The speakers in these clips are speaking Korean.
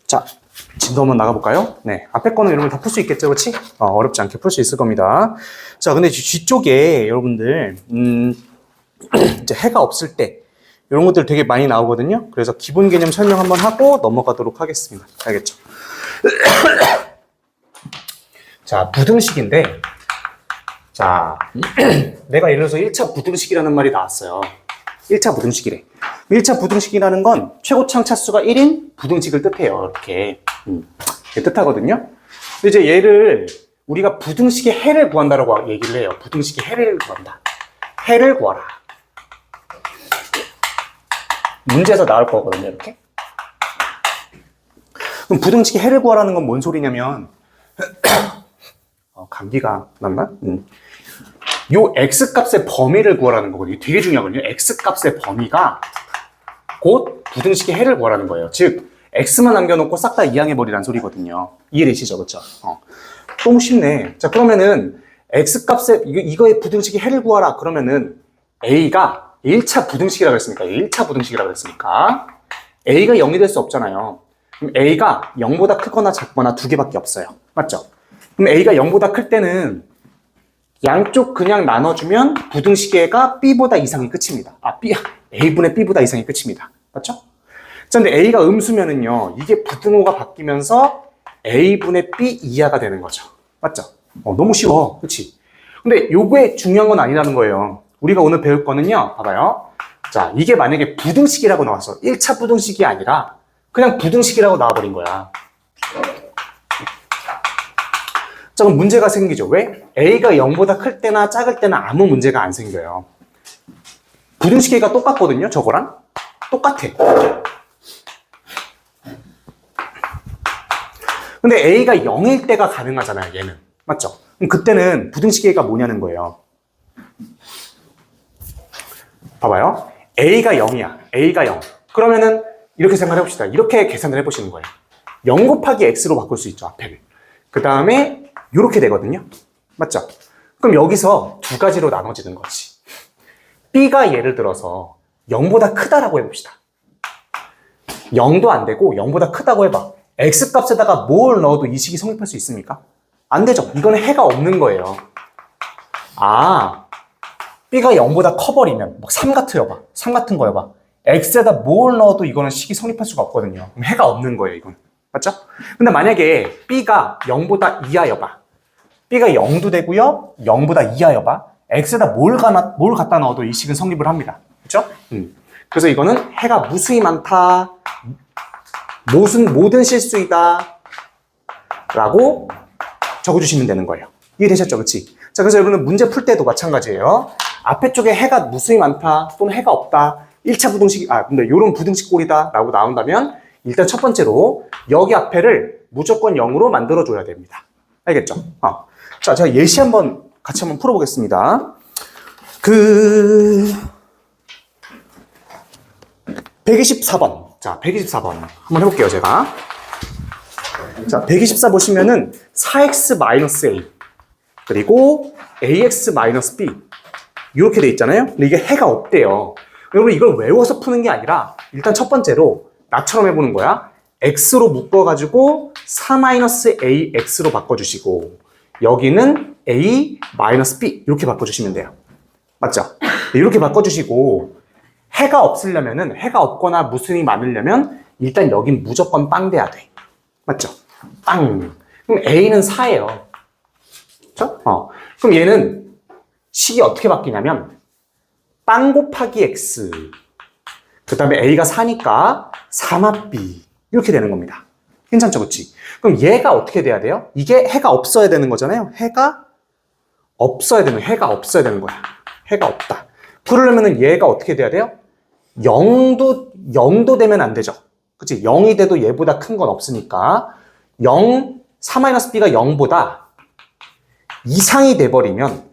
자, 진도 한번 나가볼까요? 네. 앞에 거는 여러분 다 풀 수 있겠죠, 그렇지? 어렵지 않게 풀 수 있을 겁니다. 자, 근데 뒤쪽에 여러분들, 이제 해가 없을 때, 이런 것들 되게 많이 나오거든요. 그래서 기본 개념 설명 한번 하고 넘어가도록 하겠습니다. 알겠죠? 자, 부등식인데, 자, 내가 예를 들어서 1차 부등식이라는 말이 나왔어요. 1차 부등식이래. 1차 부등식이라는 건 최고차항 차수가 1인 부등식을 뜻해요. 이렇게. 이게 뜻하거든요. 근데 이제 얘를 우리가 부등식의 해를 구한다라고 얘기를 해요. 부등식의 해를 구한다. 해를 구하라. 문제에서 나올 거거든요. 이렇게. 그럼 부등식의 해를 구하라는 건 뭔 소리냐면 감기가 났나? 요 x값의 범위를 구하라는 거거든요. 되게 중요하거든요. x값의 범위가 곧 부등식의 해를 구하라는 거예요. 즉 x만 남겨놓고 싹 다 이항해버리라는 소리거든요. 이해되시죠? 그렇죠? 너무 쉽네. 자, 그러면은 x값의 이거의 부등식의 해를 구하라. 그러면은 a가 1차 부등식이라고 했으니까 1차 부등식이라고 했으니까 a가 0이 될 수 없잖아요. 그럼 a가 0보다 크거나 작거나 두 개밖에 없어요. 맞죠? 그럼 a가 0보다 클 때는 양쪽 그냥 나눠주면 부등식의 해가 b보다 이상이 끝입니다. a분의 b보다 이상이 끝입니다. 맞죠? 자, 근데 a가 음수면은요, 이게 부등호가 바뀌면서 a분의 b 이하가 되는 거죠. 맞죠? 너무 쉬워. 그치? 근데 요게 중요한 건 아니라는 거예요. 우리가 오늘 배울 거는요, 봐봐요. 자, 이게 만약에 부등식이라고 나왔어. 1차 부등식이 아니라 그냥 부등식이라고 나와버린 거야. 자, 그럼 문제가 생기죠. 왜? a가 0보다 클 때나 작을 때는 아무 문제가 안 생겨요. 부등식의 가 똑같거든요, 저거랑. 똑같아. 근데 a가 0일 때가 가능하잖아요, 얘는. 맞죠? 그럼 그때는 부등식의 가 뭐냐는 거예요. 봐봐요. a가 0이야. a가 0. 그러면은 이렇게 생각해 봅시다. 이렇게 계산을 해보시는 거예요. 0 곱하기 x로 바꿀 수 있죠, 앞에를. 그 다음에 이렇게 되거든요. 맞죠? 그럼 여기서 두 가지로 나눠지는 거지. b가 예를 들어서 0보다 크다라고 해봅시다. 0도 안 되고 0보다 크다고 해봐. x값에다가 뭘 넣어도 이 식이 성립할 수 있습니까? 안 되죠. 이거는 해가 없는 거예요. b가 0보다 커버리면 3 같아요. 3 같은 거여봐. x에다 뭘 넣어도 이거는 식이 성립할 수가 없거든요. 그럼 해가 없는 거예요, 이건. 맞죠? 근데 만약에 b가 0보다 이하여봐. b가 0도 되고요. 0보다 이하여봐. x에다 뭘 갖다 넣어도 이 식은 성립을 합니다. 그렇죠? 그래서 이거는 해가 무수히 많다. 모든 실수이다. 라고 적어주시면 되는 거예요. 이해되셨죠? 그렇지? 자, 그래서 여러분은 문제 풀 때도 마찬가지예요. 앞에 쪽에 해가 무수히 많다. 또는 해가 없다. 1차 부등식, 근데 이런 부등식 꼴이다. 라고 나온다면 일단 첫 번째로 여기 앞에를 무조건 0으로 만들어줘야 됩니다. 알겠죠? 자, 제가 예시 같이 한번 풀어보겠습니다. 124번. 자, 124번. 한번 해볼게요, 제가. 자, 124 보시면은 4x-a 그리고 ax-b 이렇게 돼 있잖아요. 근데 이게 해가 없대요. 여러분 이걸 외워서 푸는 게 아니라 일단 첫 번째로 나처럼 해보는 거야. x로 묶어가지고 4-ax로 바꿔주시고 여기는 a-b 이렇게 바꿔주시면 돼요. 맞죠? 이렇게 바꿔주시고 해가 없으려면은 해가 없거나 무슨이 많으려면 일단 여긴 무조건 빵 돼야 돼. 맞죠? 빵. 그럼 a는 4예요. 그렇죠? 그럼 얘는 식이 어떻게 바뀌냐면 빵 곱하기 x 그 다음에 a가 4니까 3합b 이렇게 되는 겁니다. 괜찮죠? 그치? 그럼 얘가 어떻게 돼야 돼요? 이게 해가 없어야 되는 거잖아요. 해가 없어야 되는 거야. 해가 없다. 그러려면은 얘가 어떻게 돼야 돼요? 0도 되면 안 되죠. 그치? 0이 돼도 얘보다 큰 건 없으니까 4-b가 0보다 이상이 돼버리면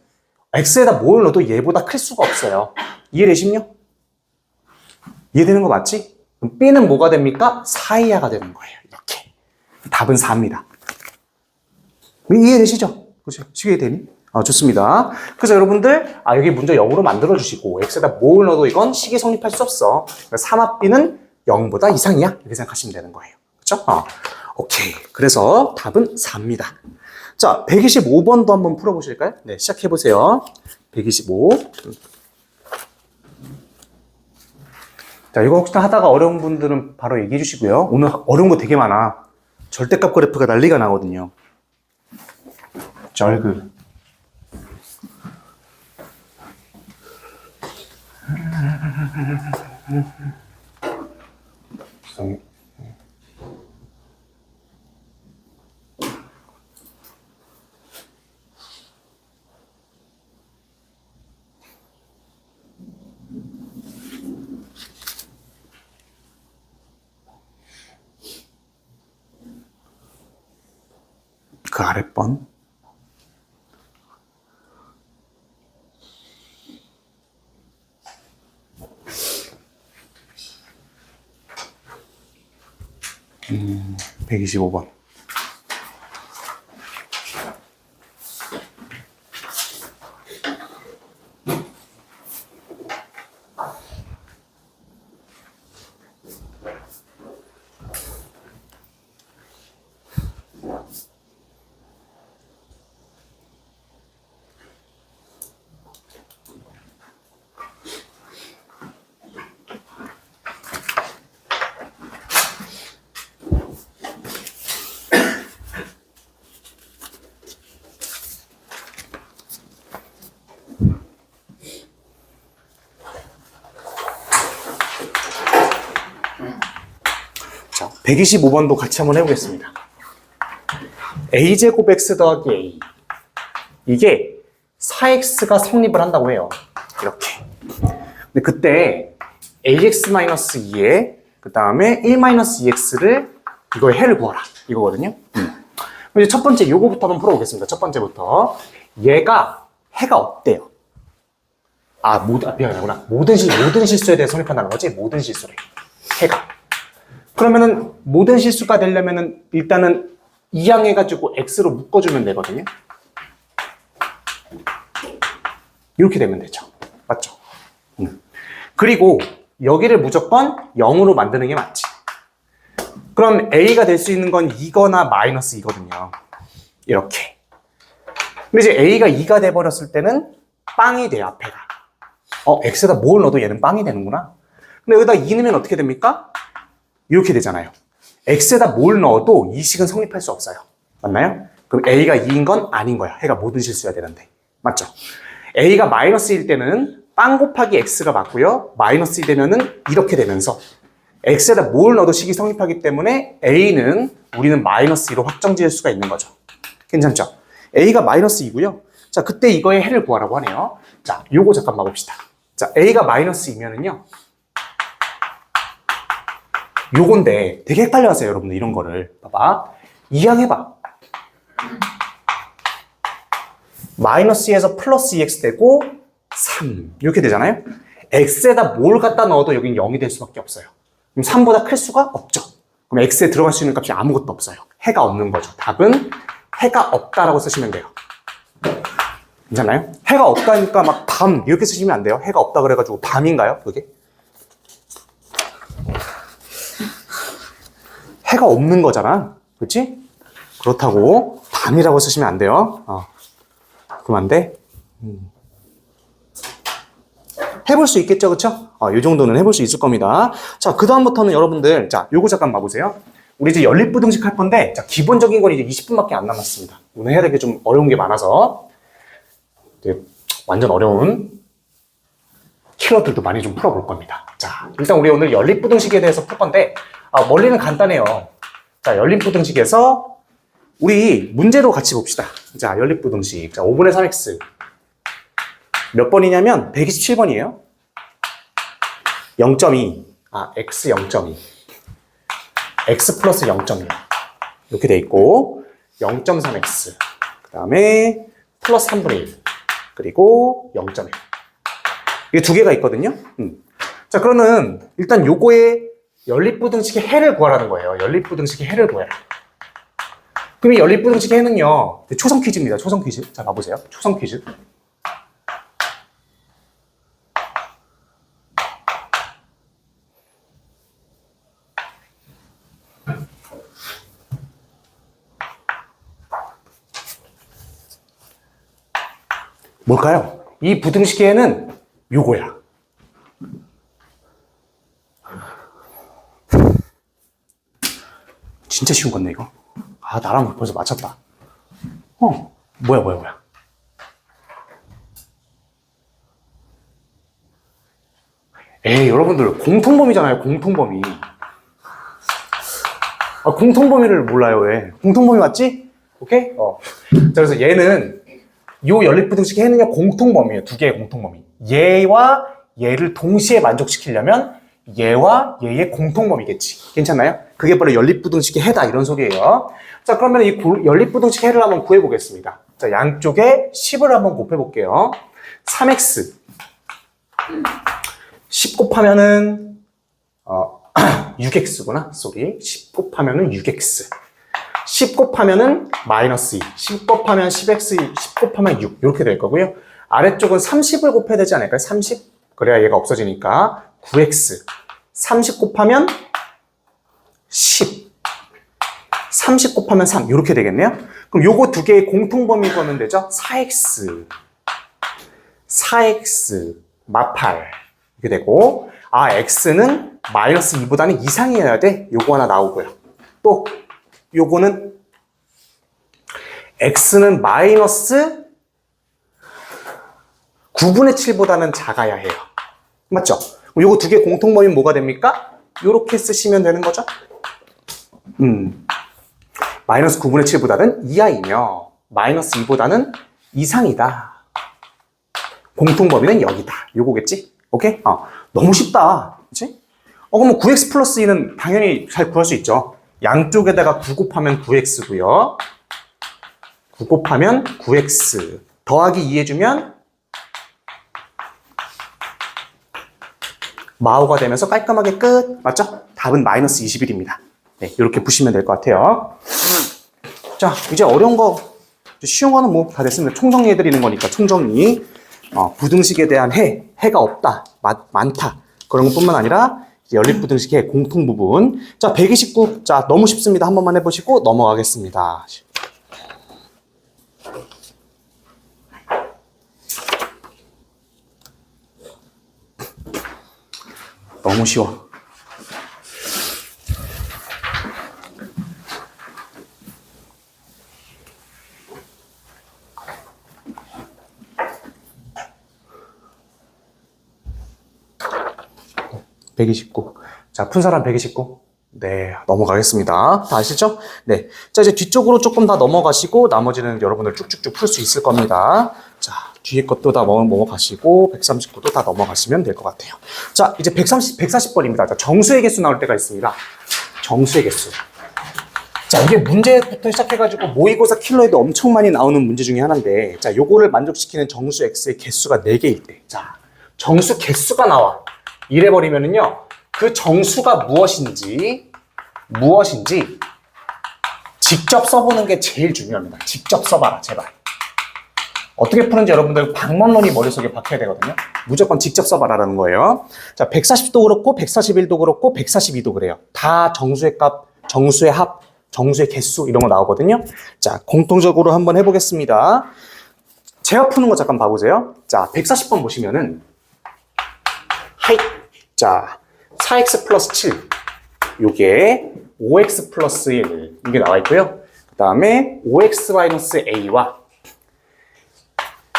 x에다 뭘 넣어도 얘보다 클 수가 없어요. 이해되시죠? 이해되는 거 맞지? 그럼 b는 뭐가 됩니까? 4 이하가 되는 거예요. 이렇게. 답은 4입니다. 이해되시죠? 그렇죠? 이해되니? 좋습니다. 그래서 여러분들 여기 문제 0으로 만들어주시고 x에다 뭘 넣어도 이건 식이 성립할 수 없어. 3합b는 0보다 이상이야? 이렇게 생각하시면 되는 거예요. 그쵸? 오케이. 그래서 답은 4입니다. 자, 125번도 한번 풀어보실까요? 네, 시작해보세요. 125. 자, 이거 혹시 하다가 어려운 분들은 바로 얘기해 주시고요. 오늘 어려운 거 되게 많아. 절대값 그래프가 난리가 나거든요. 절그. 그 아랫번. 음, 125번. 자, 125번도 같이 한번 해보겠습니다. a제곱 x 더하기 a. 이게 4x가 성립을 한다고 해요. 이렇게. 근데 그때 ax-2에 그 다음에 1-2x를 이거의 해를 구하라. 이거거든요. 이제 첫 번째 요거부터 한번 풀어보겠습니다. 첫 번째부터. 얘가 해가 없대요. 미안하구나. 모든 실수에 대해 성립한다는 거지? 모든 실수래. 해가. 그러면은 모든 실수가 되려면은 일단은 이항해가지고 x로 묶어주면 되거든요. 이렇게 되면 되죠. 맞죠? 그리고 여기를 무조건 0으로 만드는 게 맞지. 그럼 a가 될 수 있는 건 2거나 마이너스 2거든요. 이렇게. 근데 이제 a가 2가 돼버렸을 때는 빵이 돼요, 앞에가. x에다 뭘 넣어도 얘는 빵이 되는구나. 근데 여기다 2 넣으면 어떻게 됩니까? 이렇게 되잖아요. x에다 뭘 넣어도 이 식은 성립할 수 없어요. 맞나요? 그럼 a가 2인 건 아닌 거야. 해가 모든 실수여야 되는데. 맞죠? a가 마이너스일 때는 빵 곱하기 x가 맞고요. 마이너스 2 되면은 이렇게 되면서 x에다 뭘 넣어도 식이 성립하기 때문에 a는 우리는 마이너스 2로 확정 지을 수가 있는 거죠. 괜찮죠? a가 마이너스 2고요. 자, 그때 이거의 해를 구하라고 하네요. 자, 요거 잠깐 봐봅시다. 자, a가 마이너스 2면은요. 요건데 되게 헷갈려 하세요, 여러분들. 이런 거를. 봐봐. 이항해봐. 마이너스 2에서 플러스 2x 되고 3. 이렇게 되잖아요. x에다 뭘 갖다 넣어도 여긴 0이 될 수밖에 없어요. 그럼 3보다 클 수가 없죠. 그럼 x에 들어갈 수 있는 값이 아무것도 없어요. 해가 없는 거죠. 답은 해가 없다라고 쓰시면 돼요. 괜찮나요? 해가 없다니까 막 밤 이렇게 쓰시면 안 돼요. 해가 없다 그래가지고 밤인가요? 그게? 해가 없는 거잖아. 그렇지? 그렇다고 밤이라고 쓰시면 안 돼요. 그럼 안 돼? 해볼 수 있겠죠, 그쵸? 이 정도는 해볼 수 있을 겁니다. 자, 그 다음부터는 여러분들, 자, 요거 잠깐 봐보세요. 우리 이제 연립부등식 할 건데, 자, 기본적인 건 이제 20분밖에 안 남았습니다. 오늘 해야 될 게 좀 어려운 게 많아서, 이제 완전 어려운 킬러들도 많이 좀 풀어볼 겁니다. 자, 일단 우리 오늘 연립부등식에 대해서 풀 건데, 원리는 간단해요. 자, 연립부등식에서 우리 문제로 같이 봅시다. 자, 연립부등식. 자, 5분의 3x. 몇 번이냐면 127번이에요. 0.2. x 0.2. x 플러스 0.2. 이렇게 돼 있고 0.3x. 그 다음에 플러스 3분의 1. 그리고 0.1. 이게 두 개가 있거든요. 자, 그러면 일단 요거의 연립부등식의 해를 구하라는 거예요. 연립부등식의 해를 구해라. 그럼 이 연립부등식의 해는요. 초성 퀴즈입니다. 초성 퀴즈. 자, 봐보세요. 초성 퀴즈. 뭘까요? 이 부등식에는 요거야. 진짜 쉬운 건데, 이거. 아, 나랑 벌써 맞췄다. 뭐야. 에이, 여러분들, 공통범위잖아요, 공통범위. 아, 공통범위를 몰라요, 왜? 공통범위 맞지? 오케이? 자, 그래서 얘는, 요 연립부등식 해는요, 공통범위예요. 두 개의 공통범위. 얘와 얘를 동시에 만족시키려면 얘와 얘의 공통범위겠지. 괜찮나요? 그게 바로 연립부등식의 해다, 이런 소리예요. 자, 그러면 이 연립부등식 해를 한번 구해보겠습니다. 자, 양쪽에 10을 한번 곱해볼게요. 3x. 10 곱하면은, 6x구나. 쏘리. 10 곱하면은 6x. 10 곱하면은 마이너스 2. 10 곱하면 10x, 10 곱하면 6. 이렇게 될 거고요. 아래쪽은 30을 곱해야 되지 않을까요? 30. 그래야 얘가 없어지니까. 9x. 30 곱하면 10. 30 곱하면 3. 이렇게 되겠네요. 그럼 요거 두 개의 공통범위 구하면 되죠? 4x. 4x. 마팔. 이렇게 되고. 아, x는 마이너스 2보다는 이상이어야 돼. 요거 하나 나오고요. 또, 요거는 x는 마이너스 9분의 7보다는 작아야 해요. 맞죠? 요거 두 개 공통범위 뭐가 됩니까? 요렇게 쓰시면 되는 거죠? 마이너스 9분의 7보다는 이하이며 마이너스 2보다는 이상이다. 공통범위는 여기다. 요거겠지? 오케이? 너무 쉽다. 그치? 그러면 9x 플러스 2는 당연히 잘 구할 수 있죠. 양쪽에다가 9 곱하면 9x고요. 9 곱하면 9x. 더하기 2 해주면 마오가 되면서 깔끔하게 끝. 맞죠? 답은 마이너스 21입니다. 네, 이렇게 보시면 될 것 같아요. 자, 이제 어려운 거, 쉬운 거는 뭐 다 됐습니다. 총정리해 드리는 거니까 총정리. 부등식에 대한 해가 없다, 많다. 그런 것뿐만 아니라 연립부등식의 공통 부분. 자, 129. 자, 너무 쉽습니다. 한 번만 해보시고 넘어가겠습니다. 너무 쉬워. 네, 129. 자, 푼 사람 129. 네, 넘어가겠습니다. 다 아시죠? 네. 자, 이제 뒤쪽으로 조금 다 넘어가시고, 나머지는 여러분들 쭉쭉쭉 풀 수 있을 겁니다. 자, 뒤에 것도 다 넘어가시고, 139도 다 넘어가시면 될 것 같아요. 자, 이제 140번입니다. 자, 정수의 개수 나올 때가 있습니다. 정수의 개수. 자, 이게 문제부터 시작해가지고 모의고사 킬러에도 엄청 많이 나오는 문제 중에 하나인데, 자, 요거를 만족시키는 정수 x의 개수가 4개일 때, 자, 정수 개수가 나와. 이래버리면은요, 그 정수가 무엇인지 직접 써보는 게 제일 중요합니다. 직접 써봐라, 제발. 어떻게 푸는지 여러분들 방법론이 머릿속에 박혀야 되거든요. 무조건 직접 써봐라라는 거예요. 자, 140도 그렇고 141도 그렇고 142도 그래요. 다 정수의 값, 정수의 합, 정수의 개수 이런 거 나오거든요. 자, 공통적으로 한번 해보겠습니다. 제가 푸는 거 잠깐 봐보세요. 자, 140번 보시면은 하이. 자, 4x 플러스 7. 요게 5x 플러스 1. 이게 나와 있고요. 그 다음에 5x 마이너스 a와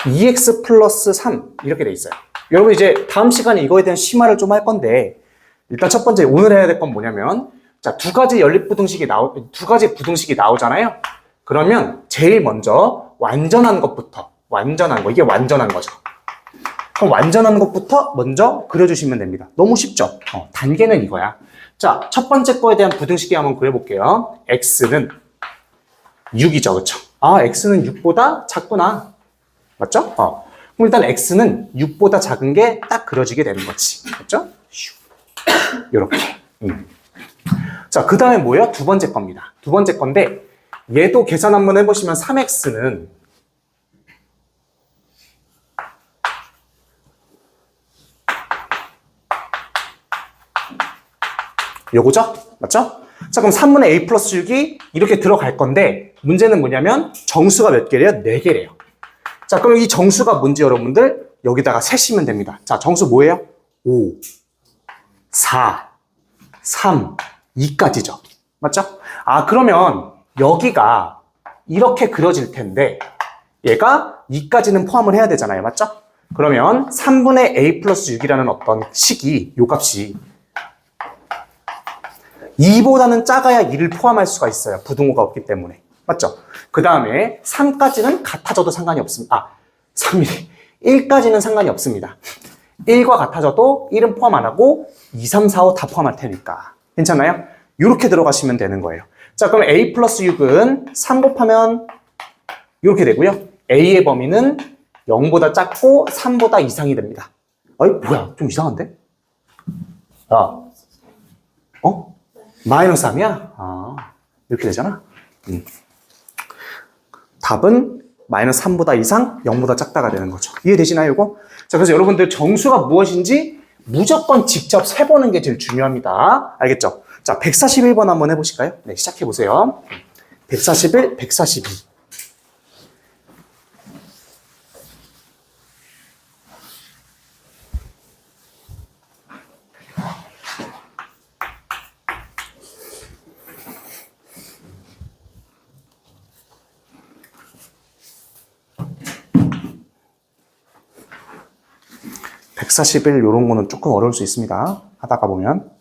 2x 플러스 3. 이렇게 돼 있어요. 여러분 이제 다음 시간에 이거에 대한 심화를 좀 할 건데, 일단 첫 번째 오늘 해야 될 건 뭐냐면, 자, 두 가지 부등식이 나오잖아요. 그러면 제일 먼저 완전한 것부터, 이게 완전한 거죠. 그럼 완전한 것부터 먼저 그려주시면 됩니다. 너무 쉽죠? 단계는 이거야. 자, 첫 번째 거에 대한 부등식이 한번 그려볼게요. x는 6이죠, 그쵸? 아, x는 6보다 작구나. 맞죠? 그럼 일단 x는 6보다 작은 게 딱 그려지게 되는 거지. 맞죠? 요렇게. 자, 그 다음에 뭐예요? 두 번째 겁니다. 두 번째 건데, 얘도 계산 한번 해보시면 3x는 요거죠? 맞죠? 자, 그럼 3분의 a 플러스 6이 이렇게 들어갈 건데, 문제는 뭐냐면 정수가 몇 개래요? 4개래요. 자, 그럼 이 정수가 뭔지 여러분들 여기다가 세시면 됩니다. 자, 정수 뭐예요? 5, 4, 3, 2까지죠. 맞죠? 아, 그러면 여기가 이렇게 그려질 텐데 얘가 2까지는 포함을 해야 되잖아요. 맞죠? 그러면 3분의 a 플러스 6이라는 어떤 식이 요 값이 2보다는 작아야 2를 포함할 수가 있어요. 부등호가 없기 때문에. 맞죠? 그 다음에 3까지는 같아져도 상관이 없습니다. 아, 3이 1까지는 상관이 없습니다. 1과 같아져도 1은 포함 안 하고 2, 3, 4, 5 다 포함할 테니까. 괜찮아요? 이렇게 들어가시면 되는 거예요. 자, 그럼 a 플러스 6은 3 곱하면 이렇게 되고요. a의 범위는 0보다 작고 3보다 이상이 됩니다. 어이, 뭐야? 좀 이상한데? 아, 어? 마이너스 3이야? 아, 이렇게 되잖아? 답은 마이너스 3보다 이상, 0보다 작다가 되는 거죠. 이해되시나요, 이거? 자, 그래서 여러분들 정수가 무엇인지 무조건 직접 세보는 게 제일 중요합니다. 알겠죠? 자, 141번 한번 해보실까요? 네, 시작해보세요. 141, 142. (141) 요런 거는 조금 어려울 수 있습니다. 하다가 보면.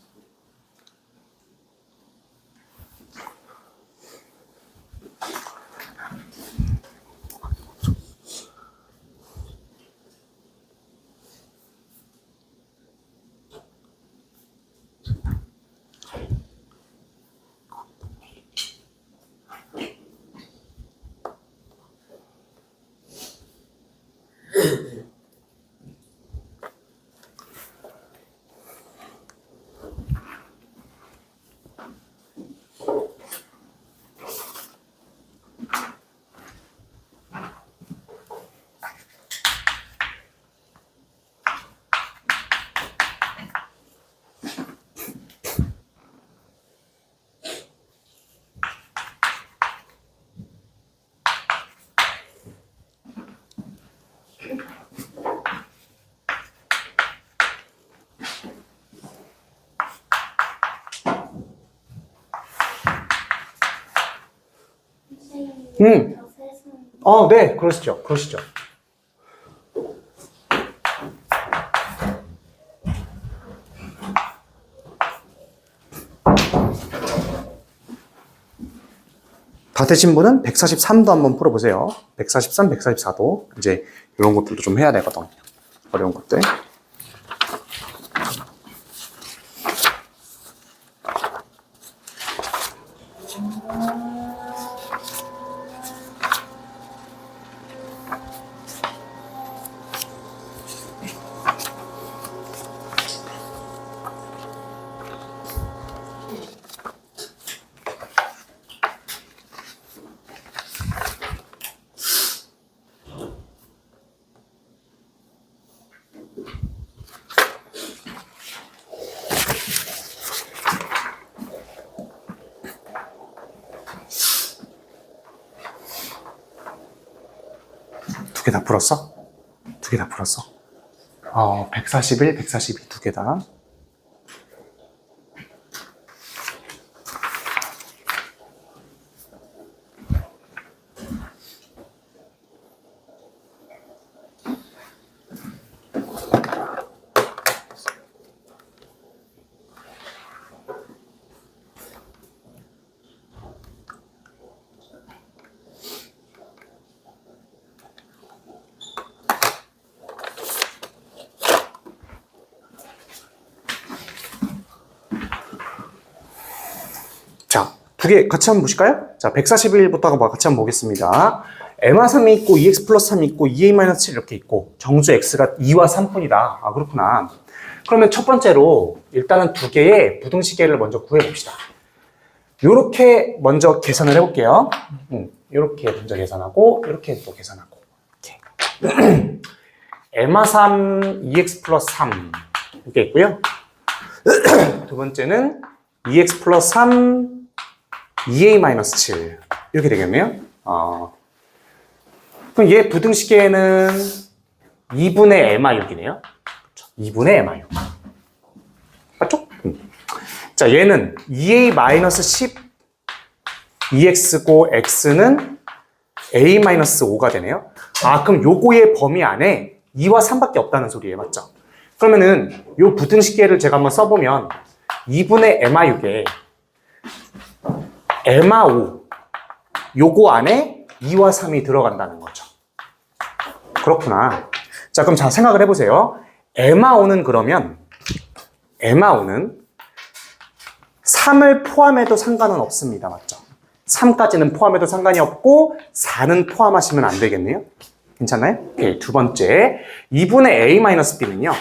네, 그러시죠. 그러시죠. 다 되신 분은 143도 한번 풀어보세요. 143, 144도. 이제 이런 것들도 좀 해야 되거든. 어려운 것들. 두 개 다 풀었어? 두 개 다 풀었어? 141, 142 두 개 다. 두 개 같이 한번 보실까요? 자, 141부터 같이 한번 보겠습니다. m-3이 있고 2x 플러스 3이 있고 2a-7 이렇게 있고 정수 x가 2와 3뿐이다. 아, 그렇구나. 그러면 첫 번째로 일단은 두 개의 부등식계를 먼저 구해봅시다. 요렇게 먼저 계산을 해볼게요. 요렇게 먼저 계산하고 요렇게 또 계산하고 이렇게. m-3 2x 플러스 3 이렇게 있고요. 두 번째는 2x 플러스 3 2a-7 이렇게 되겠네요. 그럼 얘 부등식에는 2분의 MR6이네요. 2분의 MR6. 맞죠? 자, 얘는 2A-10 2x고 x는 a-5가 되네요. 아, 그럼 요거의 범위 안에 2와 3밖에 없다는 소리예요. 맞죠? 그러면은 요 부등식계를 제가 한번 써보면 2분의 MR6에 MR5 요거 안에 2와 3이 들어간다는 거죠. 그렇구나. 자, 그럼 자 생각을 해보세요. MR5는 그러면 MR5는 3을 포함해도 상관은 없습니다. 맞죠? 3까지는 포함해도 상관이 없고 4는 포함하시면 안 되겠네요. 괜찮나요? 오케이. 두 번째 2분의 A-B는요.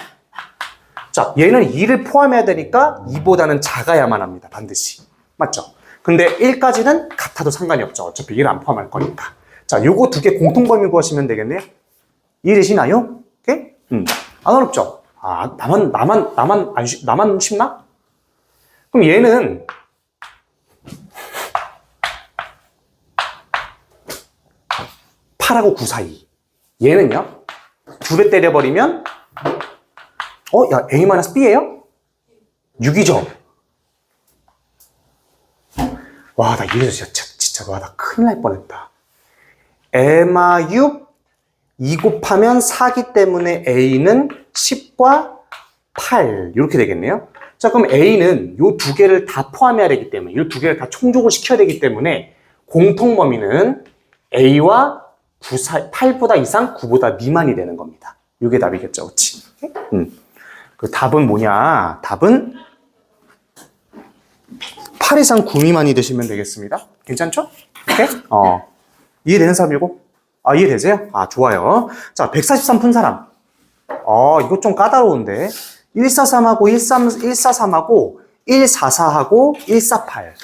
자, 얘는 2를 포함해야 되니까 2보다는 작아야만 합니다. 반드시. 맞죠? 근데 1까지는 같아도 상관이 없죠. 어차피 1을 안 포함할 거니까. 자, 요거 두 개 공통범위 구하시면 되겠네요. 이해되시나요? 오케이? 안 어렵죠? 아, 나만 쉽나? 그럼 얘는 8하고 9 사이. 얘는요? 2배 때려버리면 야, A-B예요? 6이죠? 와, 나 이래서 진짜 와, 나 큰일 날 뻔했다. MR6 2 곱하면 4기 때문에 A는 10과 8 이렇게 되겠네요. 자, 그럼 A는 요 두 개를 다 포함해야 되기 때문에 이 두 개를 다 총족을 시켜야 되기 때문에 공통범위는 A와 8보다 이상 9보다 미만이 되는 겁니다. 이게 답이겠죠. 그렇지? 그 답은 뭐냐? 답은 8 이상 9 미만이 되시면 되겠습니다. 괜찮죠? 오케이? 이해되는 사람이고? 아, 이해되세요? 아, 좋아요. 자, 143 푼 사람. 이거 좀 까다로운데. 143하고 143하고 144하고 148.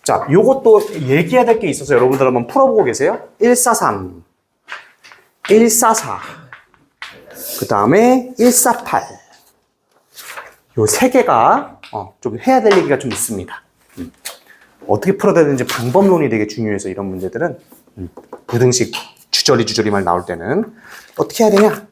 자, 요것도 얘기해야 될 게 있어서 여러분들 한번 풀어보고 계세요. 143, 144, 그 다음에 148. 요 세 개가 좀 해야 될 얘기가 좀 있습니다. 어떻게 풀어야 되는지 방법론이 되게 중요해서 이런 문제들은 부등식 주저리말 나올 때는 어떻게 해야 되냐?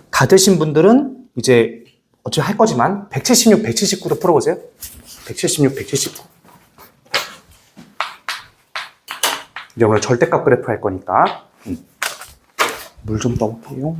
다 되신 분들은 이제 어차피 할 거지만 176, 179도 풀어보세요. 176, 179. 이제 오늘 절대값 그래프 할 거니까 물 좀 떠올게요.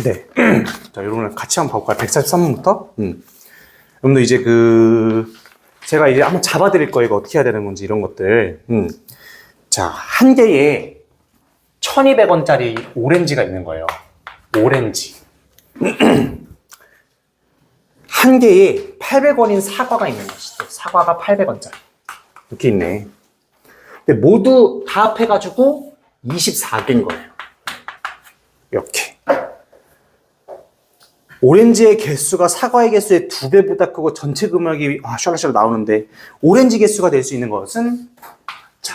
네. 자, 여러분들 같이 한번 봐볼까요? 143번부터? 여러분들 이제 제가 이제 한번 잡아드릴 거예요. 이거 어떻게 해야 되는 건지 이런 것들. 자, 한 개에 1200원짜리 오렌지가 있는 거예요. 오렌지. 한 개에 800원인 사과가 있는 것이죠. 사과가 800원짜리. 이렇게 있네. 근데 모두 다 합해가지고 24개인 거예요. 이렇게. 오렌지의 개수가 사과의 개수의 2배보다 크고 전체 금액이 샤라샤라 나오는데 오렌지 개수가 될 수 있는 것은 자,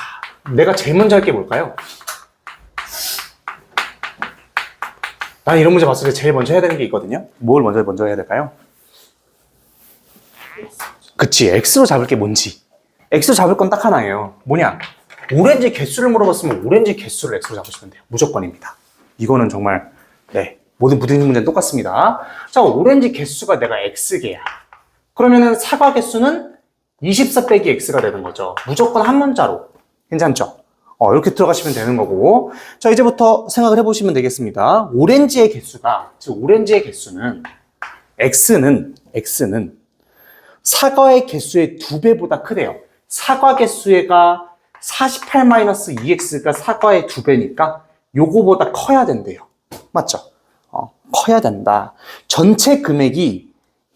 내가 제일 먼저 할 게 뭘까요? 난 이런 문제 봤을 때 제일 먼저 해야 되는 게 있거든요. 뭘 먼저 해야 될까요? 그치, X로 잡을 게 뭔지. X로 잡을 건 딱 하나예요. 뭐냐? 오렌지 개수를 물어봤으면 오렌지 개수를 X로 잡으시면 돼요. 무조건입니다. 이거는 정말 네, 모든 문제는 똑같습니다. 자, 오렌지 개수가 내가 X개야. 그러면은 사과 개수는 24 빼기 X가 되는 거죠. 무조건 한 문자로. 괜찮죠? 이렇게 들어가시면 되는 거고. 자, 이제부터 생각을 해보시면 되겠습니다. 오렌지의 개수가, 즉 오렌지의 개수는 X는 사과의 개수의 2배보다 크대요. 사과 개수가 48-2X가 사과의 2배니까 요거보다 커야 된대요. 맞죠? 커야 된다. 전체 금액이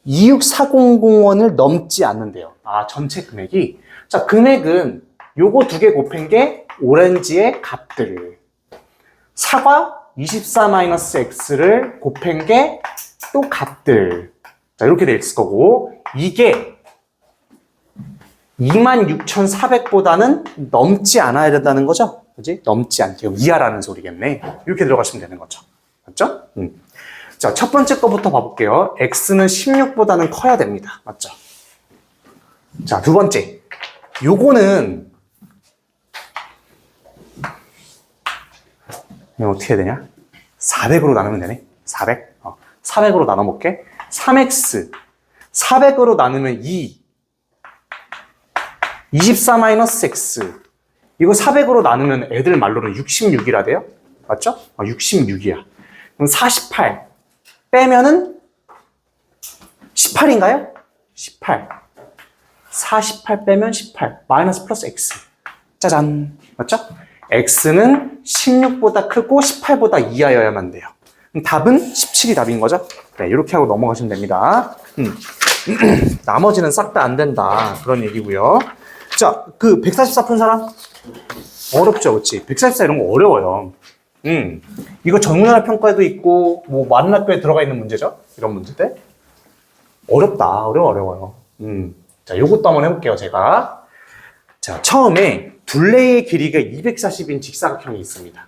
26400원을 넘지 않는데요. 전체 금액이. 자, 금액은 요거 2개 곱한 게 오렌지의 값들. 사과 24-x를 곱한 게 또 값들. 자, 이렇게 돼 있을 거고, 이게 26,400보다는 넘지 않아야 된다는 거죠? 그지? 넘지 않대요. 이하라는 소리겠네. 이렇게 들어가시면 되는 거죠. 맞죠? 자, 첫 번째 거부터 봐볼게요. x는 16보다는 커야 됩니다. 맞죠? 자, 두 번째. 요거는 어떻게 해야 되냐? 400으로 나누면 되네. 400. 400으로 나눠볼게. 3x. 400으로 나누면 2. 24-x. 이거 400으로 나누면 애들 말로는 66이라 돼요? 맞죠? 66이야. 그럼 48. 빼면은 18인가요? 18. 48 빼면 18. 마이너스 플러스 x. 짜잔. 맞죠? x는 16보다 크고 18보다 이하여야만 돼요. 그럼 답은 17이 답인 거죠? 네, 이렇게 하고 넘어가시면 됩니다. 나머지는 싹 다 안 된다. 그런 얘기고요. 자, 그 144 푼 사람? 어렵죠, 그치? 144 이런 거 어려워요. 이거 전문화 평가에도 있고, 뭐, 많은 학교에 들어가 있는 문제죠? 이런 문제들. 어렵다. 어려워요. 자, 요것도 한번 해볼게요, 제가. 자, 처음에 둘레의 길이가 240인 직사각형이 있습니다.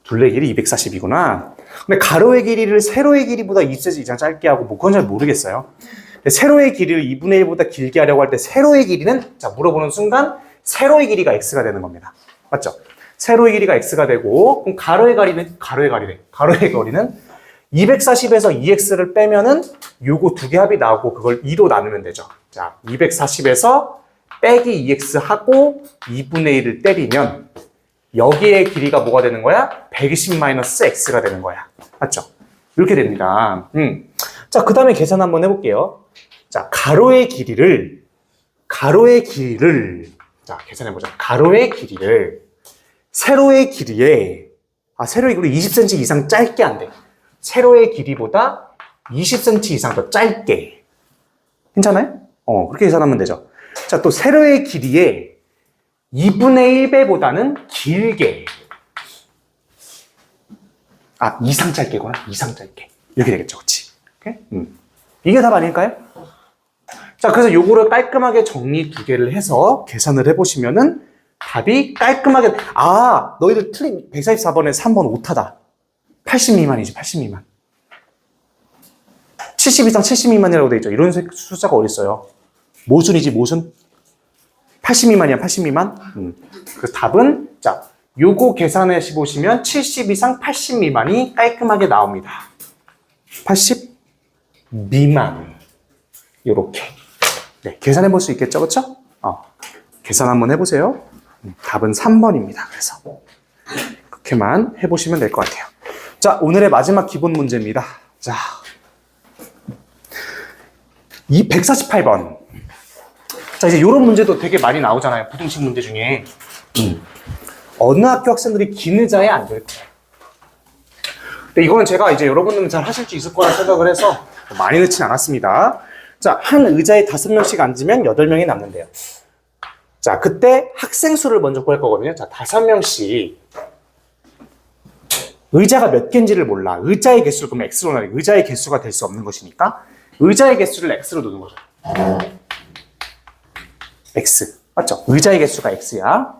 둘레의 길이 240이구나. 근데 가로의 길이를 세로의 길이보다 2cm 이상 짧게 하고, 뭐, 그건 잘 모르겠어요. 근데 세로의 길이를 2분의 1보다 길게 하려고 할 때 세로의 길이는, 자, 물어보는 순간, 세로의 길이가 x가 되는 겁니다. 맞죠? 세로의 길이가 x가 되고, 그럼 가로의 거리는 240에서 2x를 빼면은 요거 두 개 합이 나오고 그걸 2로 나누면 되죠. 자, 240에서 빼기 2x 하고 2분의 1을 때리면 여기의 길이가 뭐가 되는 거야? 120-x가 되는 거야. 맞죠? 이렇게 됩니다. 자, 그 다음에 계산 한번 해볼게요. 자, 가로의 길이를 자, 계산해보자. 가로의 길이를 세로의 길이에 세로의 길이 20cm 이상 짧게 안 돼. 세로의 길이보다 20cm 이상 더 짧게. 괜찮아요? 그렇게 계산하면 되죠. 자, 또 세로의 길이에 2분의 1배보다는 길게. 이상 짧게구나. 이상 짧게. 이렇게 되겠죠. 그치? 오케이? 이게 답 아닐까요? 자, 그래서 요거를 깔끔하게 정리 두 개를 해서 계산을 해보시면은 답이 깔끔하게, 너희들 틀린 144번에 3번 오타다. 80 미만이지, 80 미만. 70 이상 70 미만이라고 돼 있죠. 이런 숫자가 어딨어요. 모순이지, 모순. 80 미만이야, 80 미만. 그래서 답은, 자, 요거 계산해 보시면 70 이상 80 미만이 깔끔하게 나옵니다. 80 미만. 요렇게. 네, 계산해 볼 수 있겠죠, 그쵸? 계산 한번 해보세요. 답은 3번입니다. 그래서 그렇게만 해보시면 될 것 같아요. 자, 오늘의 마지막 기본 문제입니다. 자, 이 148번. 자, 이제 이런 문제도 되게 많이 나오잖아요. 부등식 문제 중에. 어느 학교 학생들이 긴 의자에 앉을 거예요. 근데 이거는 제가 이제 여러분들은 잘 하실 수 있을 거라 생각을 해서 많이 넣진 않았습니다. 자, 한 의자에 5명씩 앉으면 8명이 남는데요. 자, 그때 학생 수를 먼저 구할 거거든요. 자, 5명씩 의자가 몇 개인지를 몰라. 의자의 개수를 그러면 x로 나누 의자의 개수가 될 수 없는 것이니까 의자의 개수를 x로 두는 거죠. x. 맞죠? 의자의 개수가 x야.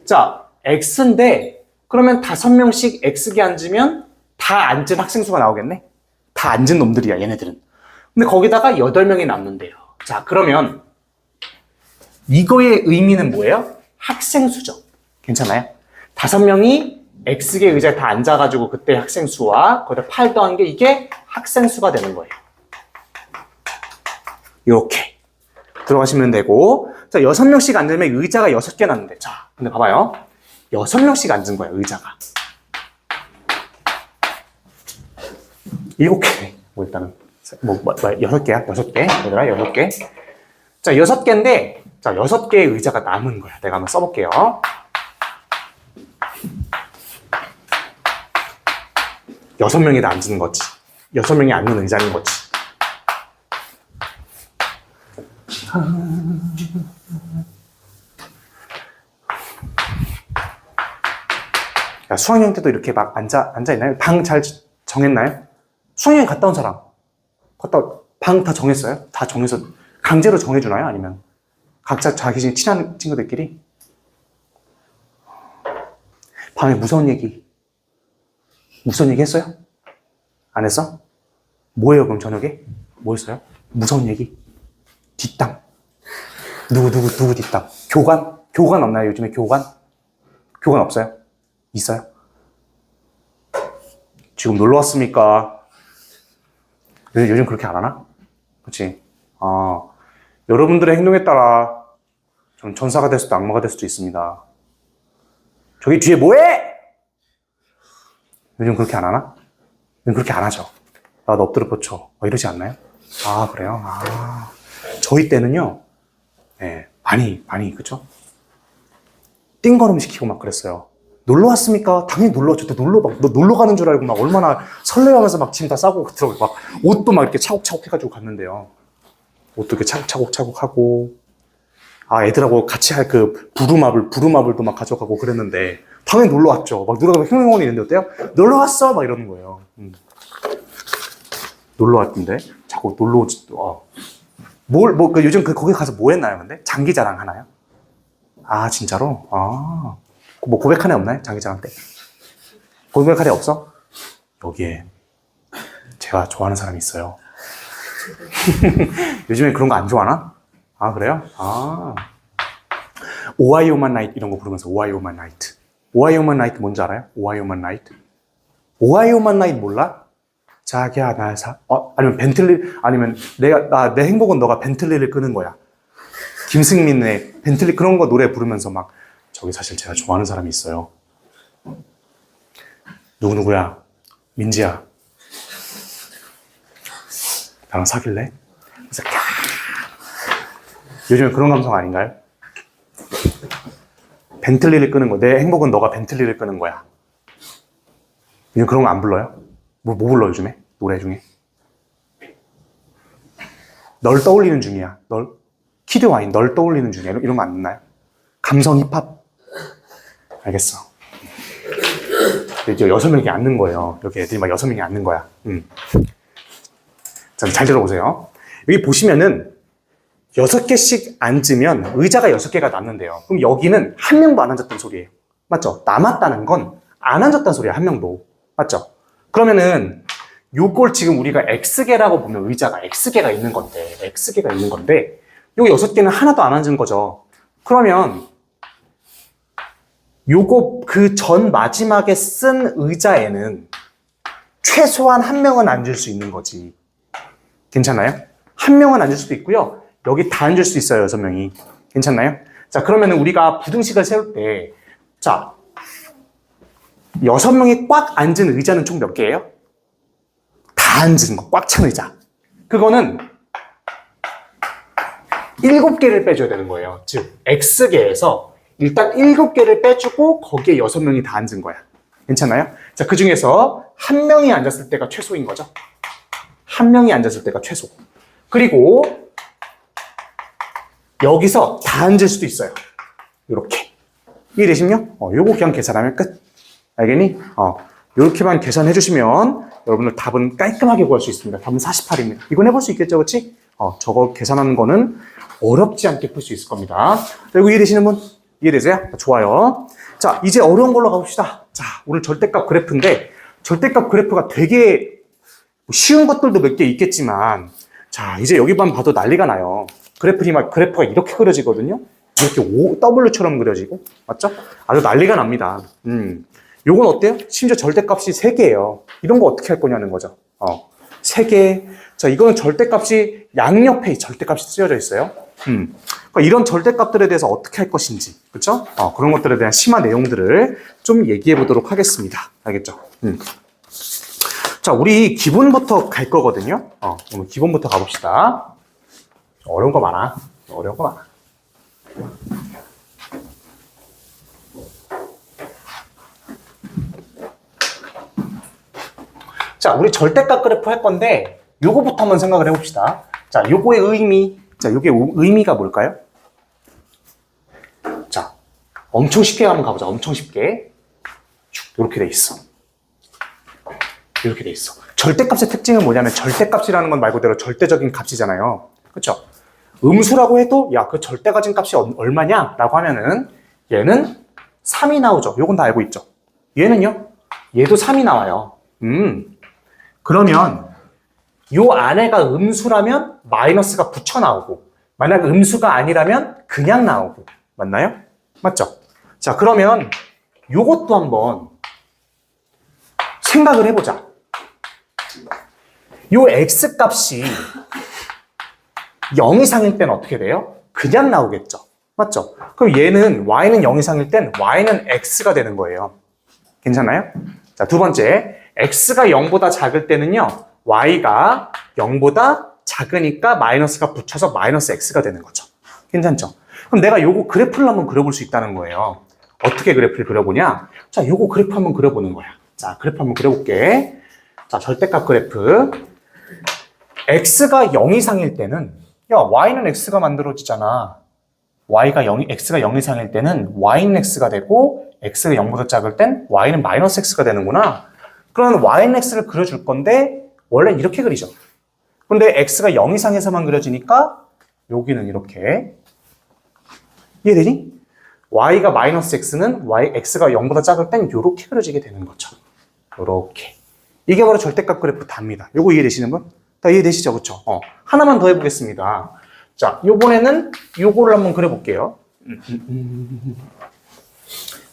자, x인데 그러면 5명씩 x개 앉으면 다 앉은 학생 수가 나오겠네? 다 앉은 놈들이야, 얘네들은. 근데 거기다가 8명이 남는데요. 자, 그러면 이거의 의미는 뭐예요? 학생 수죠. 괜찮아요? 5명이 X개 의자에 다 앉아가지고 그때 학생 수와 거기다 8 더한 게 이게 학생 수가 되는 거예요. 이렇게 들어가시면 되고, 자, 6명씩 앉으면 의자가 6개 났는데, 자, 근데 봐봐요. 6명씩 앉은 거야, 의자가. 7개. 뭐 일단은 6개야? 6개? 얘들아, 6개. 자, 6개인데, 자, 6개의 의자가 남은 거야. 내가 한번 써볼게요. 여섯 명이 다 앉는 거지. 6명이 앉는 의자인 거지. 야, 수학여행 때도 이렇게 막 앉아있나요? 방 잘 정했나요? 수학여행 갔다 온 사람. 방 다 정했어요? 다 정해서 강제로 정해주나요? 아니면 각자 자기 친한 친구들끼리? 밤에 무서운 얘기 했어요? 안 했어? 뭐예요, 그럼 저녁에? 뭐 했어요? 무서운 얘기? 뒷담. 누구 뒷담? 교관? 교관 없나요, 요즘에 교관? 교관 없어요? 있어요? 지금 놀러 왔습니까? 요즘 그렇게 안 하나? 그치? 여러분들의 행동에 따라 좀 전사가 될 수도 악마가 될 수도 있습니다. 저기 뒤에 뭐해? 요즘 그렇게 안 하나? 요즘 그렇게 안 하죠. 나 너 엎드려 뻗쳐. 이러지 않나요? 아, 그래요? 저희 때는요, 네, 많이, 그쵸? 띵걸음 시키고 막 그랬어요. 놀러 왔습니까? 당연히 놀러 왔죠. 너 놀러 가는 줄 알고 막 얼마나 설레하면서 막 짐 다 싸고 들어가고 막 옷도 막 이렇게 차곡차곡 해가지고 갔는데요. 옷도 이렇게 차곡차곡 하고, 애들하고 같이 할 그 부루마블도 막 가져가고 그랬는데, 당연히 놀러 왔죠. 막 놀러 가면 형형원이 있는데 어때요? 놀러 왔어! 막 이러는 거예요. 놀러 왔던데? 자꾸 놀러 오지, 요즘 거기 가서 뭐 했나요, 근데? 장기자랑 하나요? 진짜로? 뭐 고백한 애 없나요? 장기자랑 때? 고백한 애 없어? 여기에 제가 좋아하는 사람이 있어요. 요즘에 그런 거 안 좋아하나? 그래요? 오하이오만 나이트 이런 거 부르면서 오하이오만 나이트. 오하이오만 나이트 뭔지 알아요? 오하이오만 나이트. 오하이오만 나이트 몰라? 자기야 날 아니면 벤틀리, 아니면 내 행복은 너가 벤틀리를 끄는 거야. 김승민의 벤틀리 그런 거 노래 부르면서 막 저기 사실 제가 좋아하는 사람이 있어요. 누구야? 민지야. 나랑 사귈래? 그래서 요즘에 그런 감성 아닌가요? 벤틀리를 끄는 거. 내 행복은 너가 벤틀리를 끄는 거야. 요즘 그런 거 안 불러요? 뭐 불러 요즘에? 노래 중에? 널 떠올리는 중이야. 키드 와인 널 떠올리는 중이야. 이런 거 안 듣나요? 감성 힙합? 알겠어. 이제 6명이 앉는 거예요. 이렇게 애들이 막 6명이 앉는 거야. 자, 잘 들어보세요. 여기 보시면은 6개씩 앉으면 의자가 6개가 남는데요. 그럼 여기는 한 명도 안 앉았다는 소리예요. 맞죠? 남았다는 건 안 앉았다는 소리야, 한 명도. 맞죠? 그러면은 요걸 지금 우리가 X개라고 보면 의자가 X개가 있는 건데 요 6개는 하나도 안 앉은 거죠. 그러면 요거 그 전 마지막에 쓴 의자에는 최소한 한 명은 앉을 수 있는 거지. 괜찮아요? 한 명은 앉을 수도 있고요. 여기 다 앉을 수 있어요, 6명이. 괜찮나요? 자, 그러면은 우리가 부등식을 세울 때, 자, 6명이 꽉 앉은 의자는 총 몇 개예요? 다 앉은 거, 꽉 찬 의자. 그거는 7개를 빼줘야 되는 거예요. 즉, X개에서 일단 7개를 빼주고 거기에 6명이 다 앉은 거야. 괜찮아요? 자, 그 중에서 한 명이 앉았을 때가 최소인 거죠. 한 명이 앉았을 때가 최소. 그리고 여기서 다 앉을 수도 있어요. 요렇게. 이해되시죠? 요거 그냥 계산하면 끝. 알겠니? 이렇게만 계산해 주시면 여러분들 답은 깔끔하게 구할 수 있습니다. 답은 48입니다. 이건 해볼 수 있겠죠, 그렇지? 저거 계산하는 거는 어렵지 않게 풀 수 있을 겁니다. 자, 이거 이해되시는 분? 이해되세요? 좋아요. 자, 이제 어려운 걸로 가봅시다. 자, 오늘 절대값 그래프인데 절대값 그래프가 되게 쉬운 것들도 몇 개 있겠지만 자, 이제 여기만 봐도 난리가 나요. 그래프가 이렇게 그려지거든요. 이렇게 W처럼 그려지고 맞죠? 아주 난리가 납니다. 요건 어때요? 심지어 절대값이 3개예요. 이런 거 어떻게 할 거냐는 거죠. 3개. 자, 이거는 절대값이 양옆에 절대값이 쓰여져 있어요. 그러니까 이런 절대값들에 대해서 어떻게 할 것인지, 그렇죠? 그런 것들에 대한 심화 내용들을 좀 얘기해 보도록 하겠습니다. 알겠죠? 자, 우리 기본부터 갈 거거든요. 오늘 기본부터 가봅시다. 어려운 거 많아. 어려운 거 많아. 자, 우리 절대값 그래프 할 건데 요거부터 한번 생각을 해봅시다. 자, 요거의 의미. 자, 요게 의미가 뭘까요? 자, 엄청 쉽게 한번 가보자. 엄청 쉽게. 이렇게 돼 있어. 이렇게 돼 있어. 절대값의 특징은 뭐냐면 절대값이라는 건 말 그대로 절대적인 값이잖아요. 그렇죠? 음수라고 해도 야, 그 절대 가진 값이 얼마냐? 라고 하면은 얘는 3이 나오죠. 요건 다 알고 있죠. 얘는요? 얘도 3이 나와요. 그러면 요 안에가 음수라면 마이너스가 붙여 나오고 만약 음수가 아니라면 그냥 나오고 맞나요? 맞죠? 자, 그러면 요것도 한번 생각을 해보자. 요 x값이 0 이상일 때는 어떻게 돼요? 그냥 나오겠죠. 맞죠? 그럼 y는 0 이상일 땐 y는 x가 되는 거예요. 괜찮아요? 자, 두 번째, x가 0보다 작을 때는요, y가 0보다 작으니까 마이너스가 붙여서 마이너스 x가 되는 거죠. 괜찮죠? 그럼 내가 요거 그래프를 한번 그려볼 수 있다는 거예요. 어떻게 그래프를 그려보냐? 자, 요거 그래프 한번 그려보는 거야. 자, 그래프 한번 그려볼게. 자, 절대값 그래프. x가 0 이상일 때는, 야, y는 x가 만들어지잖아. x가 0 이상일 때는 y는 x가 되고, x가 0보다 작을 땐 y는 마이너스 x가 되는구나. 그러면 y는 x를 그려줄 건데, 원래 이렇게 그리죠. 근데 x가 0 이상에서만 그려지니까, 여기는 이렇게. 이해되니? y가 마이너스 x는 x가 0보다 작을 땐 이렇게 그려지게 되는 거죠. 요렇게. 이게 바로 절대값 그래프 답니다. 요거 이해되시는 분? 다 이해되시죠? 그쵸? 하나만 더 해보겠습니다. 자, 요번에는 요거를 한번 그려볼게요.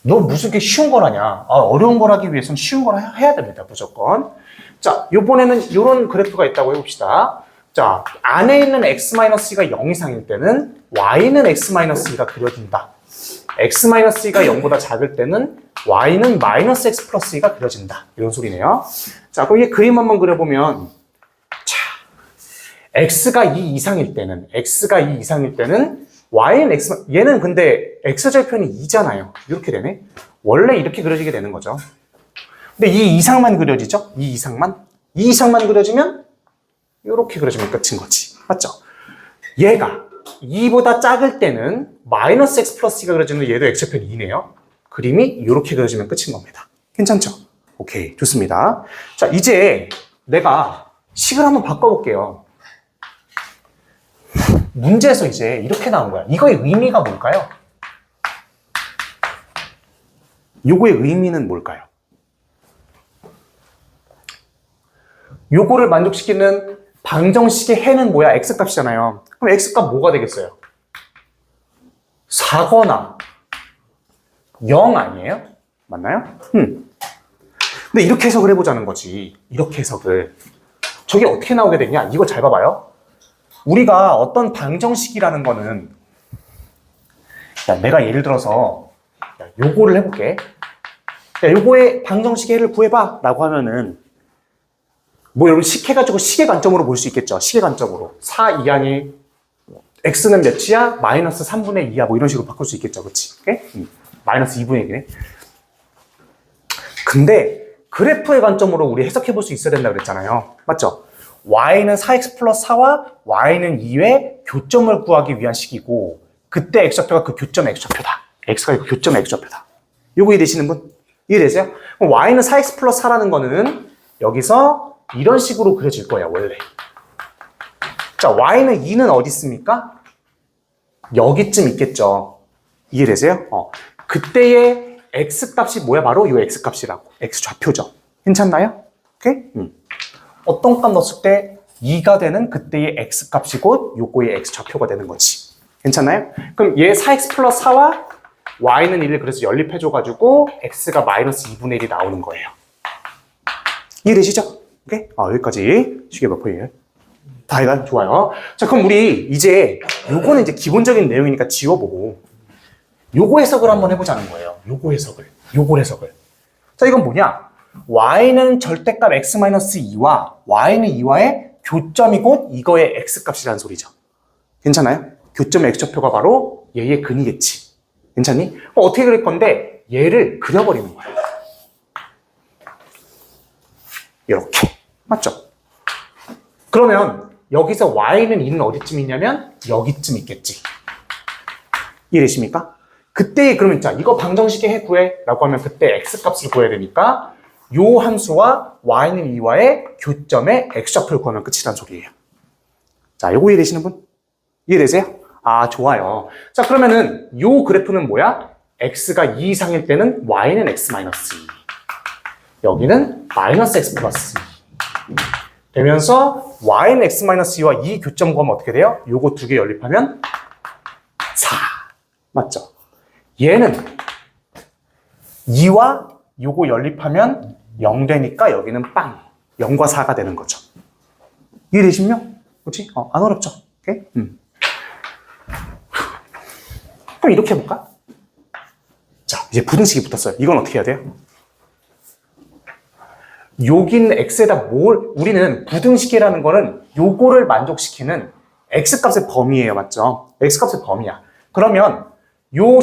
너 무슨 게 쉬운 거라냐? 어려운 걸 하기 위해서는 쉬운 걸 해야 됩니다. 무조건. 자, 요번에는 요런 그래프가 있다고 해봅시다. 자, 안에 있는 x-2가 0 이상일 때는 y는 x-2가 그려진다. x-2가 0보다 작을 때는 y는 마이너스 x 플러스 2가 그려진다. 이런 소리네요. 자, 그럼 이 그림 한번 그려보면 자, x가 2 이상일 때는 y는 얘는 근데 x절편이 2잖아요. 이렇게 되네. 원래 이렇게 그려지게 되는 거죠. 근데 2 이상만 그려지죠? 2 이상만 그려지면 이렇게 그려지면 끝인 거지. 맞죠? 얘가 2보다 작을 때는 마이너스 x 플러스 2가 그려지는데 얘도 x절편이 2네요. 그림이 이렇게 그려지면 끝인 겁니다. 괜찮죠? 오케이, 좋습니다. 자, 이제 내가 식을 한번 바꿔볼게요. 문제에서 이제 이렇게 나온 거야. 이거의 의미가 뭘까요? 요거의 의미는 뭘까요? 요거를 만족시키는 방정식의 해는 뭐야? x값이잖아요. 그럼 x값 뭐가 되겠어요? 4거나 0 아니에요? 맞나요? 근데 이렇게 해석을 해보자는 거지. 이렇게 해석을. 저게 어떻게 나오게 되냐? 이거 잘 봐봐요. 우리가 어떤 방정식이라는 거는 야, 내가 예를 들어서 요거를 해볼게. 야, 요거의 방정식의 해를 구해봐 라고 하면은 뭐 여러분 식 해가지고 식의 관점으로 볼 수 있겠죠. 식의 관점으로 4 이하니 x는 몇이야? 마이너스 3분의 2야 뭐 이런 식으로 바꿀 수 있겠죠. 그치? 마이너스 2분의 1이네. 근데 그래프의 관점으로 우리 해석해 볼 수 있어야 된다 그랬잖아요. 맞죠? y는 4x 플러스 4와 y는 2의 교점을 구하기 위한 식이고 그때 x좌표가 그 교점의 x좌표다. x가 그 교점의 x좌표다. 요거 이해되시는 분? 이해되세요? 그럼 y는 4x 플러스 4라는 거는 여기서 이런 식으로 그려질 거예요, 원래. 자, y는 2는 어디 있습니까? 여기쯤 있겠죠. 이해되세요? 그때의 x값이 뭐야? 바로 이 x값이라고. x좌표죠. 괜찮나요? 오케이? 어떤 값 넣었을 때 2가 되는 그때의 x값이 곧 요거의 x좌표가 되는 거지. 괜찮나요? 그럼 얘 4x 플러스 4와 y는 1을 그래서 연립해줘가지고 x가 마이너스 2분의 1이 나오는 거예요. 이해되시죠? 오케이? 여기까지 시계 몇 포인트예요? 다 이거 좋아요. 자, 그럼 우리 이제 요거는 이제 기본적인 내용이니까 지워보고 요거 해석을 한번 해보자는 거예요. 요거 해석을. 자, 이건 뭐냐? y는 절대값 x-2와 y는 2와의 교점이 곧 이거의 x값이라는 소리죠. 괜찮아요? 교점의 x좌표가 바로 얘의 근이겠지. 괜찮니? 어떻게 그릴 건데 얘를 그려버리는 거야. 이렇게. 맞죠? 그러면 여기서 y는 2는 어디쯤 있냐면 여기쯤 있겠지. 이해되십니까? 그때 그러면 자 이거 방정식에 구해 라고 하면 그때 x값을 구해야 되니까 요 함수와 y는 2와의 교점의 x좌표를 구하면 끝이란 소리예요. 자, 요거 이해되시는 분? 이해되세요? 좋아요. 자, 그러면은 요 그래프는 뭐야? x가 2 이상일 때는 y는 x-2 여기는 마이너스 x 플러스 2 되면서 y는 x-2와 이 교점 구하면 어떻게 돼요? 요거 두 개 연립하면 4 맞죠? 얘는 2와 요거 연립하면 0 되니까 여기는 빵 0과 4가 되는 거죠. 이해되시죠? 그렇지? 안 어렵죠? 오케이? 그럼 이렇게 해볼까? 자, 이제 부등식이 붙었어요. 이건 어떻게 해야 돼요? 여긴 x에다 우리는 부등식이라는 거는 요거를 만족시키는 x값의 범위예요. 맞죠? x값의 범위야. 그러면 요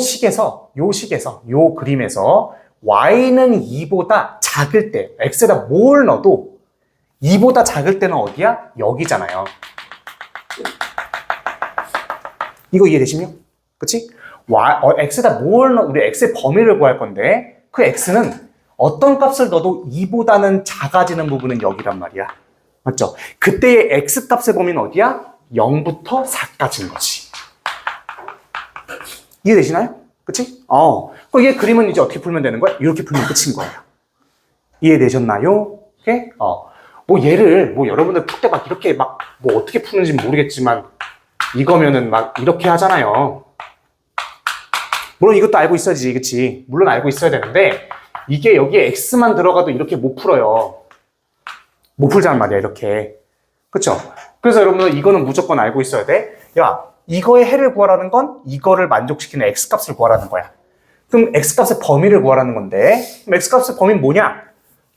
그림에서 y는 2보다 작을 때, x에다 뭘 넣어도 2보다 작을 때는 어디야? 여기잖아요. 이거 이해되시죠? 그치? x에다 뭘 넣어, 우리 x의 범위를 구할 건데, 그 x는 어떤 값을 넣어도 2보다는 작아지는 부분은 여기란 말이야. 맞죠? 그때의 x값의 범위는 어디야? 0부터 4까지인 거지. 이해되시나요? 그치? 그럼 얘 그림은 이제 어떻게 풀면 되는 거야? 이렇게 풀면 끝인 거예요. 이해되셨나요? 오케이? 얘를, 여러분들 풀 때 막 이렇게 어떻게 푸는지 모르겠지만, 이거면은 이렇게 하잖아요. 물론 이것도 알고 있어야지, 그치? 물론 알고 있어야 되는데, 이게 여기에 x만 들어가도 이렇게 못 풀어요. 못 풀자는 말이야, 이렇게. 그쵸? 그래서 여러분들 이거는 무조건 알고 있어야 돼. 야, 이거의 해를 구하라는 건 이거를 만족시키는 x값을 구하라는 거야. 그럼 x값의 범위를 구하라는 건데, 그럼 x값의 범위는 뭐냐?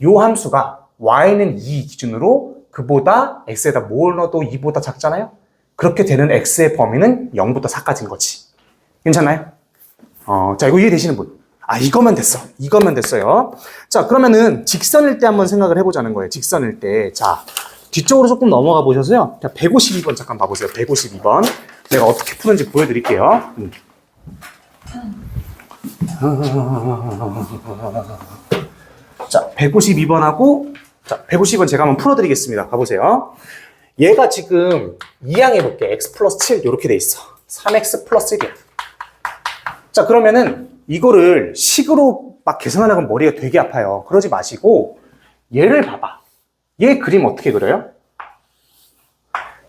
요 함수가 y는 2 기준으로 그보다 x에다 뭘 넣어도 2보다 작잖아요? 그렇게 되는 x의 범위는 0부터 4까지인 거지. 괜찮나요? 자, 이거 이해되시는 분? 이거면 됐어. 이거면 됐어요. 자, 그러면은 직선일 때 한번 생각을 해보자는 거예요. 직선일 때. 자, 뒤쪽으로 조금 넘어가 보셔서요. 152번 잠깐 봐보세요. 152번. 내가 어떻게 푸는지 보여드릴게요. 자, 152번하고, 자, 152번 제가 한번 풀어드리겠습니다. 가보세요. 얘가 지금 2항 해볼게. x 플러스 7 이렇게 돼 있어. 3x 플러스 1이야. 자, 그러면은 이거를 식으로 계산하려면 머리가 되게 아파요. 그러지 마시고 얘를 봐봐. 얘 그림 어떻게 그려요?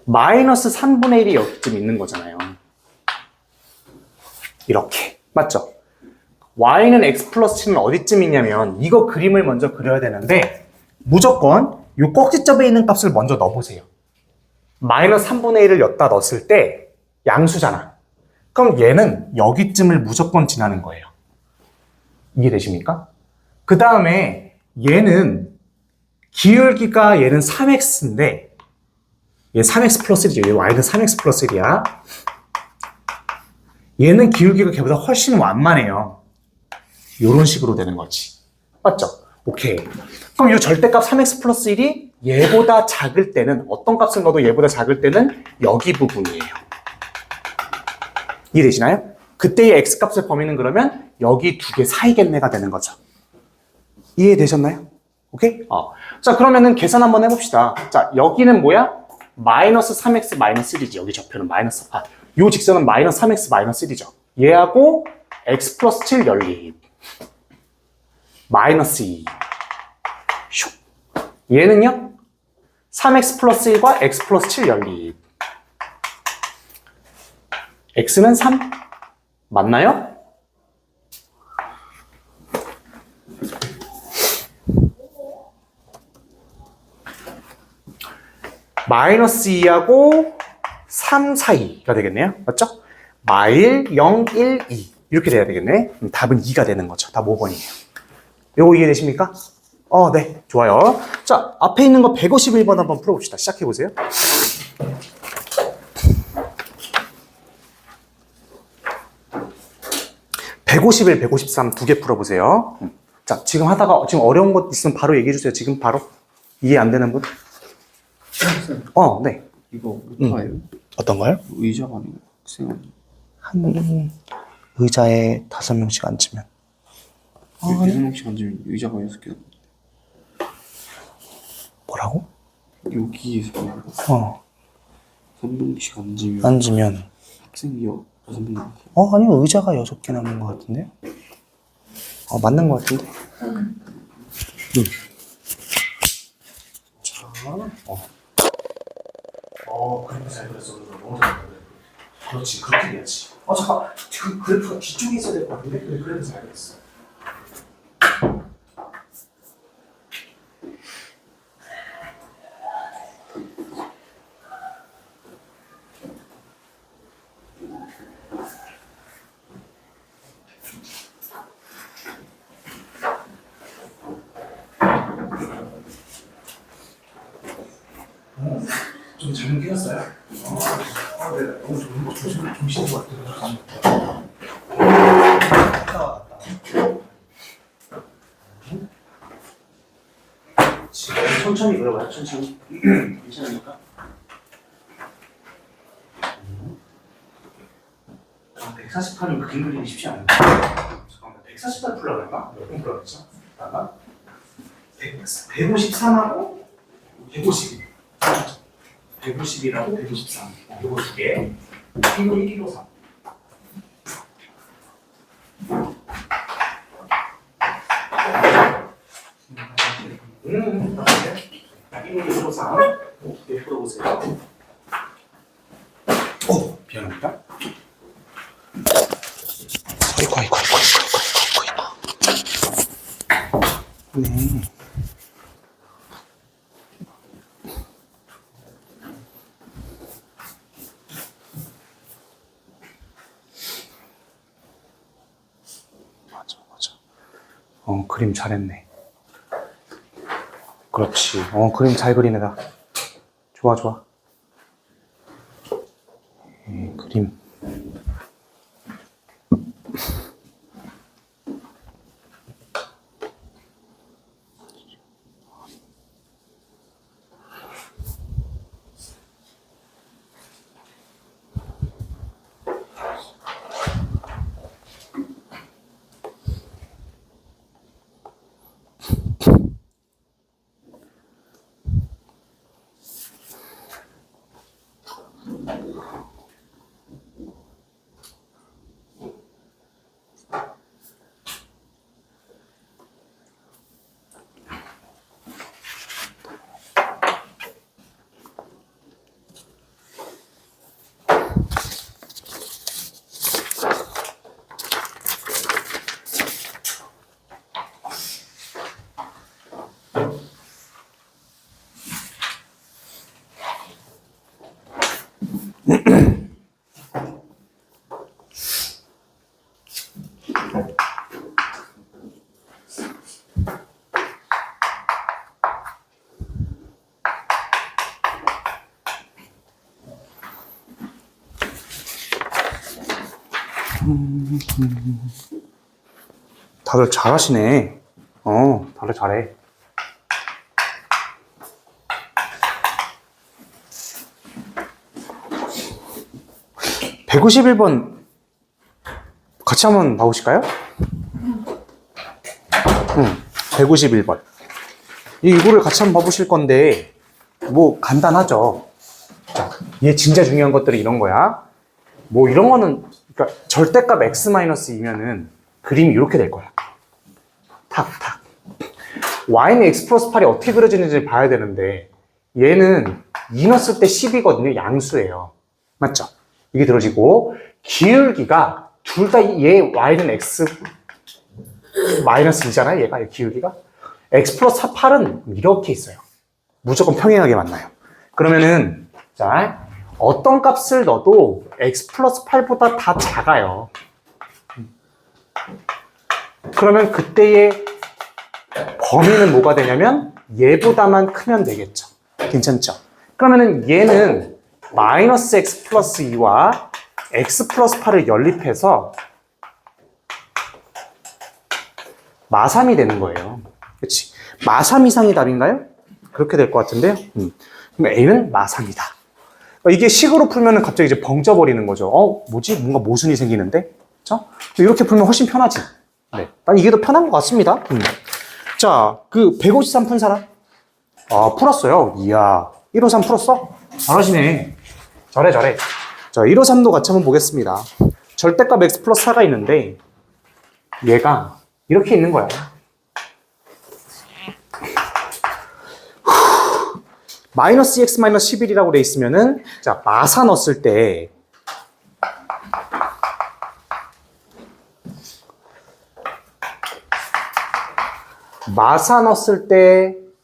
마이너스 3분의 1이 여기쯤 있는 거잖아요. 이렇게. 맞죠? y는 x 플러스 7은 어디쯤 있냐면 이거 그림을 먼저 그려야 되는데 무조건 이 꼭지점에 있는 값을 먼저 넣어보세요. 마이너스 3분의 1을 여기다 넣었을 때 양수잖아. 그럼 얘는 여기쯤을 무조건 지나는 거예요. 이해되십니까? 그 다음에 얘는 기울기가 얘는 3x인데 얘 3x 플러스 1이죠. 얘 y는 3x 플러스 1이야. 얘는 기울기가 걔보다 훨씬 완만해요. 이런 식으로 되는 거지. 맞죠? 오케이. 그럼 이 절대값 3x 플러스 1이 얘보다 작을 때는 어떤 값을 넣어도 얘보다 작을 때는 여기 부분이에요. 이해되시나요? 그때의 x값의 범위는 그러면 여기 두 개 사이겠네가 되는 거죠. 이해되셨나요? 오케이? 자, 그러면은 계산 한번 해봅시다. 자, 여기는 뭐야? 마이너스 3x 마이너스 1이지. 여기 좌표는 마이너스, 요 직선은 마이너스 3x 마이너스 1이죠. 얘하고 x 플러스 7 연립. 마이너스 2. 슉. 얘는요? 3x 플러스 1과 x 플러스 7 연립. x는 3. 맞나요? 마이너스 2하고 3 사이가 되겠네요. 맞죠? 마일 0, 1, 2 이렇게 돼야 되겠네. 그럼 답은 2가 되는 거죠. 답 5번이에요. 요거 이해되십니까? 네. 좋아요. 자, 앞에 있는 거 151번 한번 풀어봅시다. 시작해보세요. 151, 153 두 개 풀어보세요. 자, 지금 하다가 지금 어려운 것 있으면 바로 얘기해주세요. 지금 바로 이해 안 되는 분? 네. 이거 못봐요. 어떤 거요? 의자가 아니고 학생 아니에요. 한 의자에 5명씩 앉으면. 6명씩 앉으면 의자가 6개. 뭐라고? 여기에서 3명씩 앉으면 앉으면. 학생이 6명. 아니요. 의자가 6개 남은 것 같은데요? 맞는 것 같은데? 자, 그래프 잘 그렸어. 너무 잘 그렸어. 그렇지, 그렇게 돼야지. 잠깐. 그 그래프가 뒤쪽에 있어야 될 것 같은데? 그래, 그래프 잘 그렸어. 좀 잘못 끼었어요? 네. 너무 조심인 것 같아요. 천천히 그려봐요, 천천히. 괜찮으니까. 148은 그림 그리기 쉽지 않은데. 잠깐만, 148 풀려고 했나? 몇 번 풀려고 했죠? 153하고 152. 150이라고 153. 이거 두 개. 이거 1kg 3. 이거 1kg 3. 두개 풀어보세요. 미안합니다. 아이고. 네. 맞아. 그림 잘했네. 그렇지. 그림 잘 그리네, 나. 좋아. 그림. 다들 잘하시네. 다들 잘해. 151번 같이 한번 봐보실까요? 151번. 이거를 같이 한번 봐보실 건데, 뭐, 간단하죠. 자, 얘 진짜 중요한 것들이 이런 거야. 뭐, 이런 거는, 그러니까 절대값 x-2면은 그림이 이렇게 될 거야. 탁, 탁. y는 x 플러스 8이 어떻게 그려지는지 봐야 되는데, 얘는 2 넣었을 때 10이거든요. 양수예요. 맞죠? 이게 들어지고, 기울기가 둘 다 얘 y는 x 마이너스 2잖아요. 얘가 기울기가. x 플러스 8은 이렇게 있어요. 무조건 평행하게 만나요. 그러면은 자 어떤 값을 넣어도 x 플러스 8보다 다 작아요. 그러면 그때의 범위는 뭐가 되냐면 얘보다만 크면 되겠죠. 괜찮죠? 그러면은 얘는 마이너스 x 플러스 2와 x 플러스 8을 연립해서 마3이 되는 거예요. 그렇지? 마3 이상이 답인가요? 그렇게 될 것 같은데요. 그럼 A는 마3이다. 이게 식으로 풀면 갑자기 이제 벙쪄버리는 거죠. 뭐지? 뭔가 모순이 생기는데? 그렇죠? 이렇게 풀면 훨씬 편하지. 네. 난 이게 더 편한 것 같습니다. 자, 그 153 푼 사람? 아, 풀었어요. 이야. 153 풀었어? 잘하시네. 잘해. 자, 153도 같이 한번 보겠습니다. 절대값 x 플러스 4가 있는데 얘가 이렇게 있는 거야. 마이너스 2x 마이너스 11이라고 돼 있으면은 자 마사 넣었을 때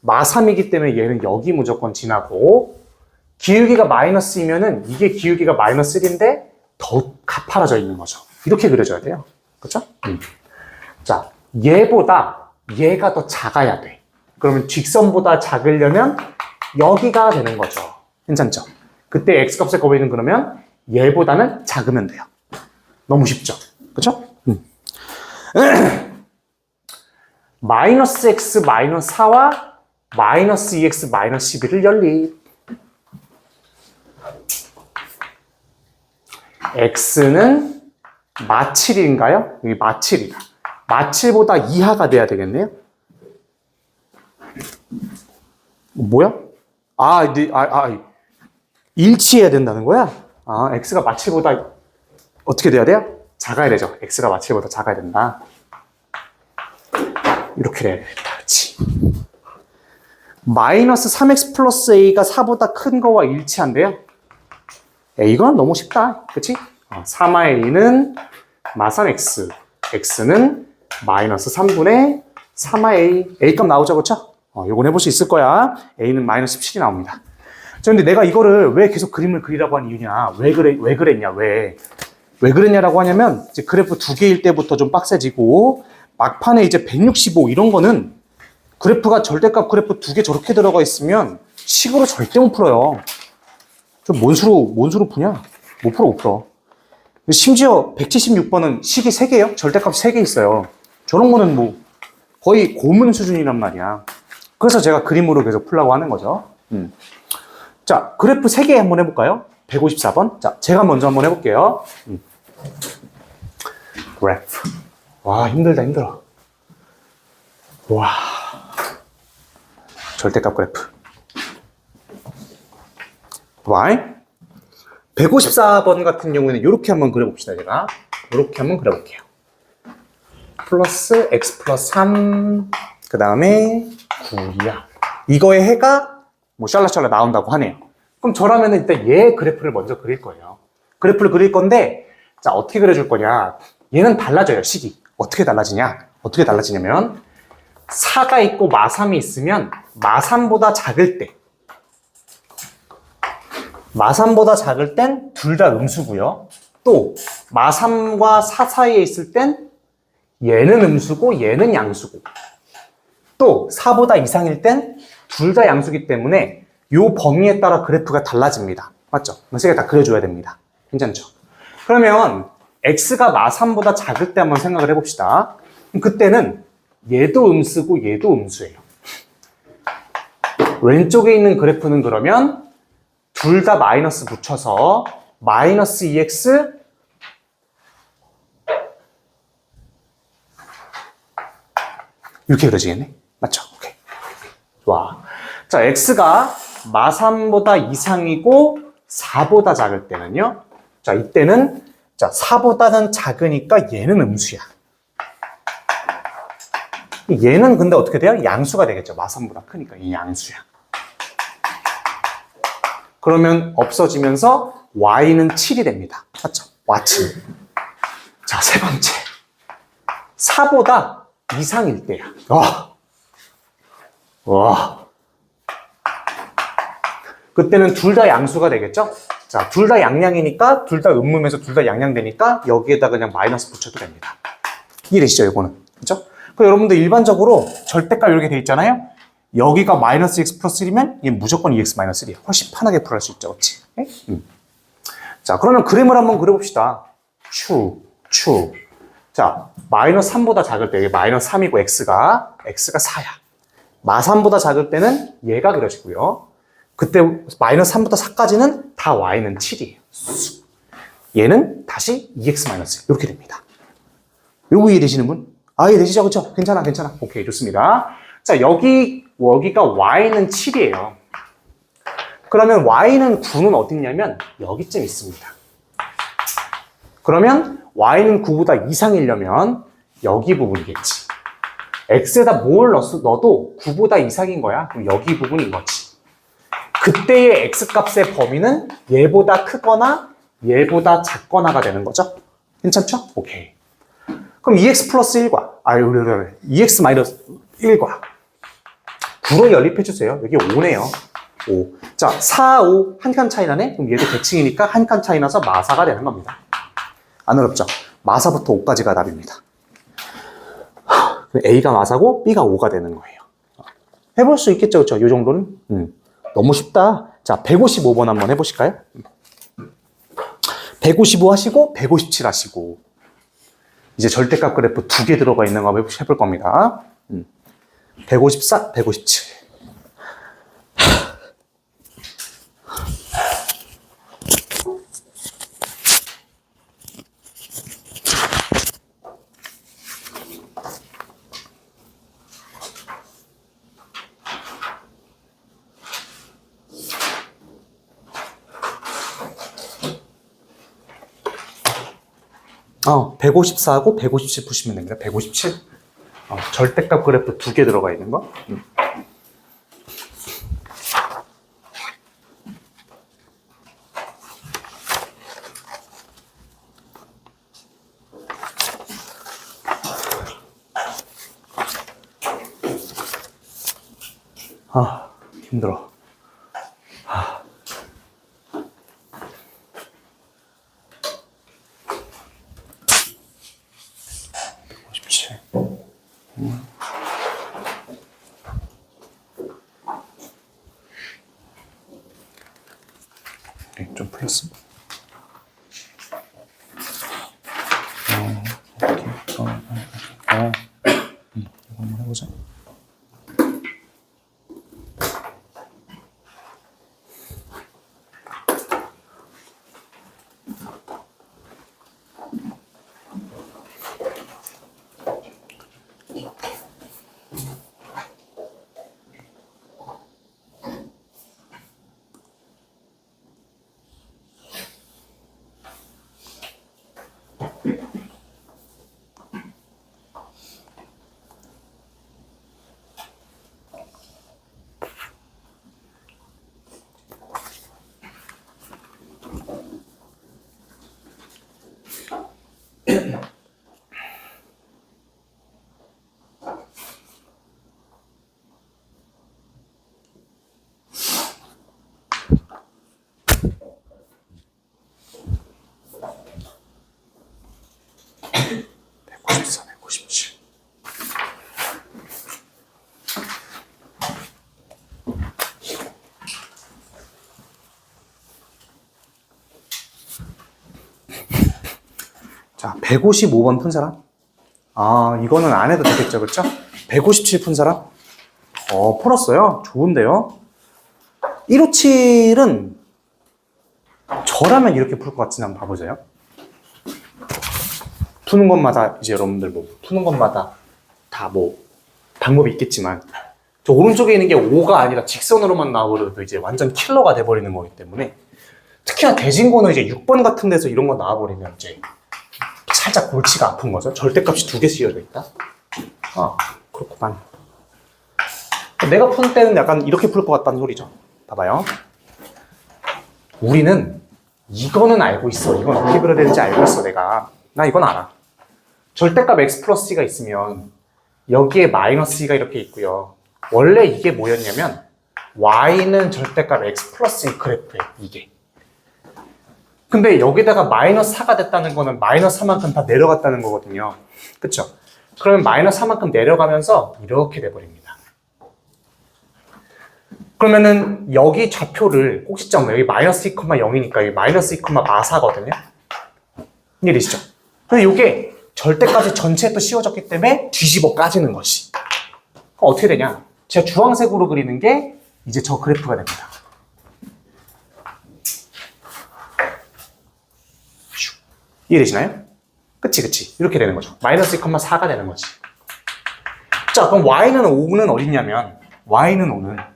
마3이기 때문에 얘는 여기 무조건 지나고 기울기가 마이너스이면은 이게 기울기가 마이너스 1인데 더 가파라져 있는 거죠. 이렇게 그려줘야 돼요. 그렇죠? 자, 얘보다 얘가 더 작아야 돼. 그러면 직선보다 작으려면 여기가 되는 거죠. 괜찮죠? 그때 x값의 곱이는 그러면 얘보다는 작으면 돼요. 너무 쉽죠? 그렇죠? 마이너스 x 마이너스 4와 마이너스 2x 마이너스 11을 연립. x는 마7인가요? 여기 마7이다. 마7보다 이하가 돼야 되겠네요. 뭐야? 일치해야 된다는 거야? x가 마7보다 어떻게 돼야 돼요? 작아야 되죠. x가 마7보다 작아야 된다. 이렇게 돼야 되겠다. 그렇지. 마이너스 3x 플러스 a가 4보다 큰 거와 일치한대요. 이건 너무 쉽다. 그치? 3의 a는 마3x, x는 마이너스 3분의 3의 a 값 나오죠, 그쵸? 요건 해볼 수 있을 거야. a는 마이너스 17이 나옵니다. 근데 내가 이거를 왜 계속 그림을 그리라고 한 이유냐? 왜 그랬냐? 왜 그랬냐라고 하냐면, 이제 그래프 두 개일 때부터 좀 빡세지고, 막판에 이제 165 이런 거는 그래프가 절대값 그래프 두 개 저렇게 들어가 있으면 식으로 절대 못 풀어요. 좀 뭔 수로 푸냐? 못 풀어. 심지어 176번은 식이 3개예요? 절대값 3개 있어요. 저런 거는 뭐 거의 고문 수준이란 말이야. 그래서 제가 그림으로 계속 풀려고 하는 거죠. 자, 그래프 3개 한번 해볼까요? 154번. 자, 제가 먼저 한번 해볼게요. 그래프. 와, 힘들어. 와. 절대값 그래프. y 154번 같은 경우에는 이렇게 한번 그려봅시다. 제가 이렇게 한번 그려볼게요. 플러스 x 플러스 3, 그 다음에 9이야. 이거의 해가 뭐 샬라샬라 나온다고 하네요. 그럼 저라면 일단 얘 그래프를 먼저 그릴 거예요. 그래프를 그릴 건데, 자, 어떻게 그려줄 거냐. 얘는 달라져요, 식이. 어떻게 달라지냐면 4가 있고 마3이 있으면 마3보다 작을 땐 둘 다 음수고요. 또 마3과 4 사이에 있을 땐 얘는 음수고 얘는 양수고, 또 4보다 이상일 땐 둘 다 양수기 때문에 요 범위에 따라 그래프가 달라집니다. 맞죠? 세 개 다 그려줘야 됩니다. 괜찮죠? 그러면 x가 마3보다 작을 때 한번 생각을 해봅시다. 그때는 얘도 음수고 얘도 음수예요. 왼쪽에 있는 그래프는 그러면 둘 다 마이너스 붙여서 마이너스 2x 이렇게 그려지겠네. 맞죠? 오케이. 좋아. 자, x가 마3보다 이상이고 4보다 작을 때는요. 자, 이때는 자, 4보다는 작으니까 얘는 음수야. 얘는 근데 어떻게 돼요? 양수가 되겠죠. 마3보다 크니까 이 양수야. 그러면 없어지면서 y는 7이 됩니다. 맞죠? y7. 자, 세 번째. 4보다 이상일 때야. 와. 그때는 둘 다 양수가 되겠죠? 자, 둘 다 양량이니까, 둘 다 음음에서 둘 다 양량되니까, 여기에다 그냥 마이너스 붙여도 됩니다. 이해되시죠, 요거는? 그죠? 그 여러분들 일반적으로 절대값 이렇게 돼 있잖아요? 여기가 마이너스 x 플러스 1이면 얘 무조건 2x 마이너스 1이야. 훨씬 편하게 풀할 수 있죠, 그치? 자, 그러면 그림을 한번 그려봅시다. 추. 자, 마이너스 3보다 작을 때, 여기 마이너스 3이고 x가 4야. 마3보다 작을 때는 얘가 그려지고요. 그때 마이너스 3부터 4까지는 다 y는 7이에요. 얘는 다시 2x 마이너스 이렇게 됩니다. 요거 이해되시는 분? 아, 이해되시죠? 그쵸? 괜찮아. 오케이, 좋습니다. 자, 여기가 y는 7이에요. 그러면 y는 9는 어딨냐면 여기쯤 있습니다. 그러면 y는 9보다 이상이려면 여기 부분이겠지. x에다 뭘 넣어도 9보다 이상인 거야. 그럼 여기 부분인 거지. 그때의 x값의 범위는 얘보다 크거나 얘보다 작거나가 되는 거죠. 괜찮죠? 오케이. 그럼 2x 플러스 1과 2x 마이너스 1과 9로 연립해주세요. 여기 5네요. 5. 자, 4, 5 한 칸 차이 나네? 그럼 얘도 대칭이니까 한 칸 차이 나서 마사가 되는 겁니다. 안 어렵죠? 마사부터 5까지가 답입니다. A가 마사고 B가 5가 되는 거예요. 해볼 수 있겠죠? 그렇죠? 이 정도는? 너무 쉽다. 자, 155번 한번 해보실까요? 155 하시고 157 하시고 이제 절대값 그래프 2개 들어가 있는 거 한번 해볼 겁니다. 154, 157. 어, 154하고 157 보시면 됩니다. 157. 절대값 그래프 2개 들어가 있는 거. 아, 힘들어. 57. 네, 좀 풀렸어. 이거 한번 해보자. 자, 155번 푼 사람? 아, 이거는 안 해도 되겠죠, 그렇죠? 157 푼 사람? 풀었어요. 좋은데요? 157은 저라면 이렇게 풀 것 같지 한번 봐보세요. 푸는 것마다 이제 여러분들 뭐 푸는 것마다 다 뭐 방법이 있겠지만 저 오른쪽에 있는 게 5가 아니라 직선으로만 나와버려도 이제 완전 킬러가 돼버리는 거기 때문에 특히나 대진고는 이제 6번 같은 데서 이런 거 나와버리면 이제 살짝 골치가 아픈 거죠. 절대값이 2개 씌워져 있다. 그렇구만. 내가 푸는 때는 약간 이렇게 풀 것 같다는 소리죠. 봐봐요. 우리는 이거는 알고 있어. 이건 어떻게 그려야 되는지 알고 있어, 내가. 나 이건 알아. 절대값 x 플러스 2가 있으면 여기에 마이너스 2가 이렇게 있고요. 원래 이게 뭐였냐면 y는 절대값 x 플러스 2 그래프예요, 이게. 근데 여기다가 마이너스 4가 됐다는 거는 마이너스 4만큼 다 내려갔다는 거거든요. 그쵸? 그러면 마이너스 4만큼 내려가면서 이렇게 돼버립니다. 그러면은 여기 좌표를 꼭지점, 여기 마이너스 2,0이니까 여기 마이너스 2,4거든요. 이해되시죠? 근데 이게 절대까지 전체에 또 씌워졌기 때문에 뒤집어 까지는 것이. 그럼 어떻게 되냐? 제가 주황색으로 그리는 게 이제 저 그래프가 됩니다. 이해되시나요? 그치. 이렇게 되는 거죠. 마이너스 2,4가 되는 거지. 자, 그럼 y는 5는 어딨냐면, y는 5는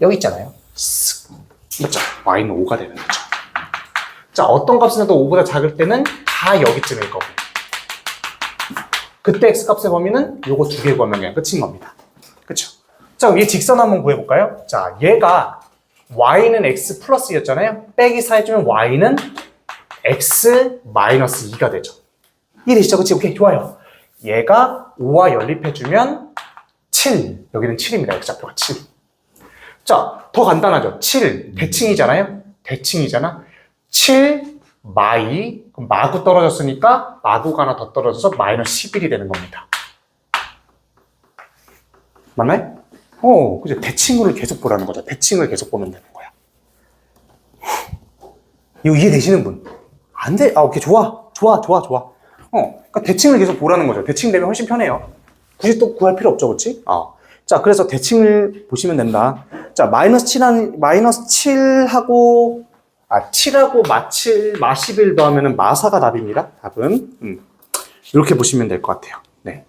여기 있잖아요. 맞죠? y는 5가 되는 거죠. 자, 어떤 값은 또 5보다 작을 때는 다 여기쯤일 거고. 그때 x값의 범위는 요거 두 개 구하면 그냥 끝인 겁니다. 그쵸? 자, 그럼 얘 직선 한번 구해볼까요? 자, 얘가 y는 x 플러스 2였잖아요. 빼기 4 해주면 y는 x 마이너스 2가 되죠. 이해되시죠? 그치? 오케이, 좋아요. 얘가 5와 연립해주면 7. 여기는 7입니다. x좌표가 7. 자, 더 간단하죠? 7, 대칭이잖아요? 대칭이잖아? 7, 마이, 그럼 마구 떨어졌으니까 마구가 하나 더 떨어져서 마이너스 11이 되는 겁니다. 맞나요? 그죠? 대칭을 계속 보라는 거죠. 대칭을 계속 보면 되는 거야. 이거 이해되시는 분? 안 돼? 오케이, 좋아. 그러니까 대칭을 계속 보라는 거죠. 대칭 되면 훨씬 편해요. 굳이 또 구할 필요 없죠, 그치? 자, 그래서 대칭을 보시면 된다. 자, 마이너스 7하고, 7하고 마11 더하면은 마4가 답입니다. 답은. 이렇게 보시면 될 것 같아요. 네.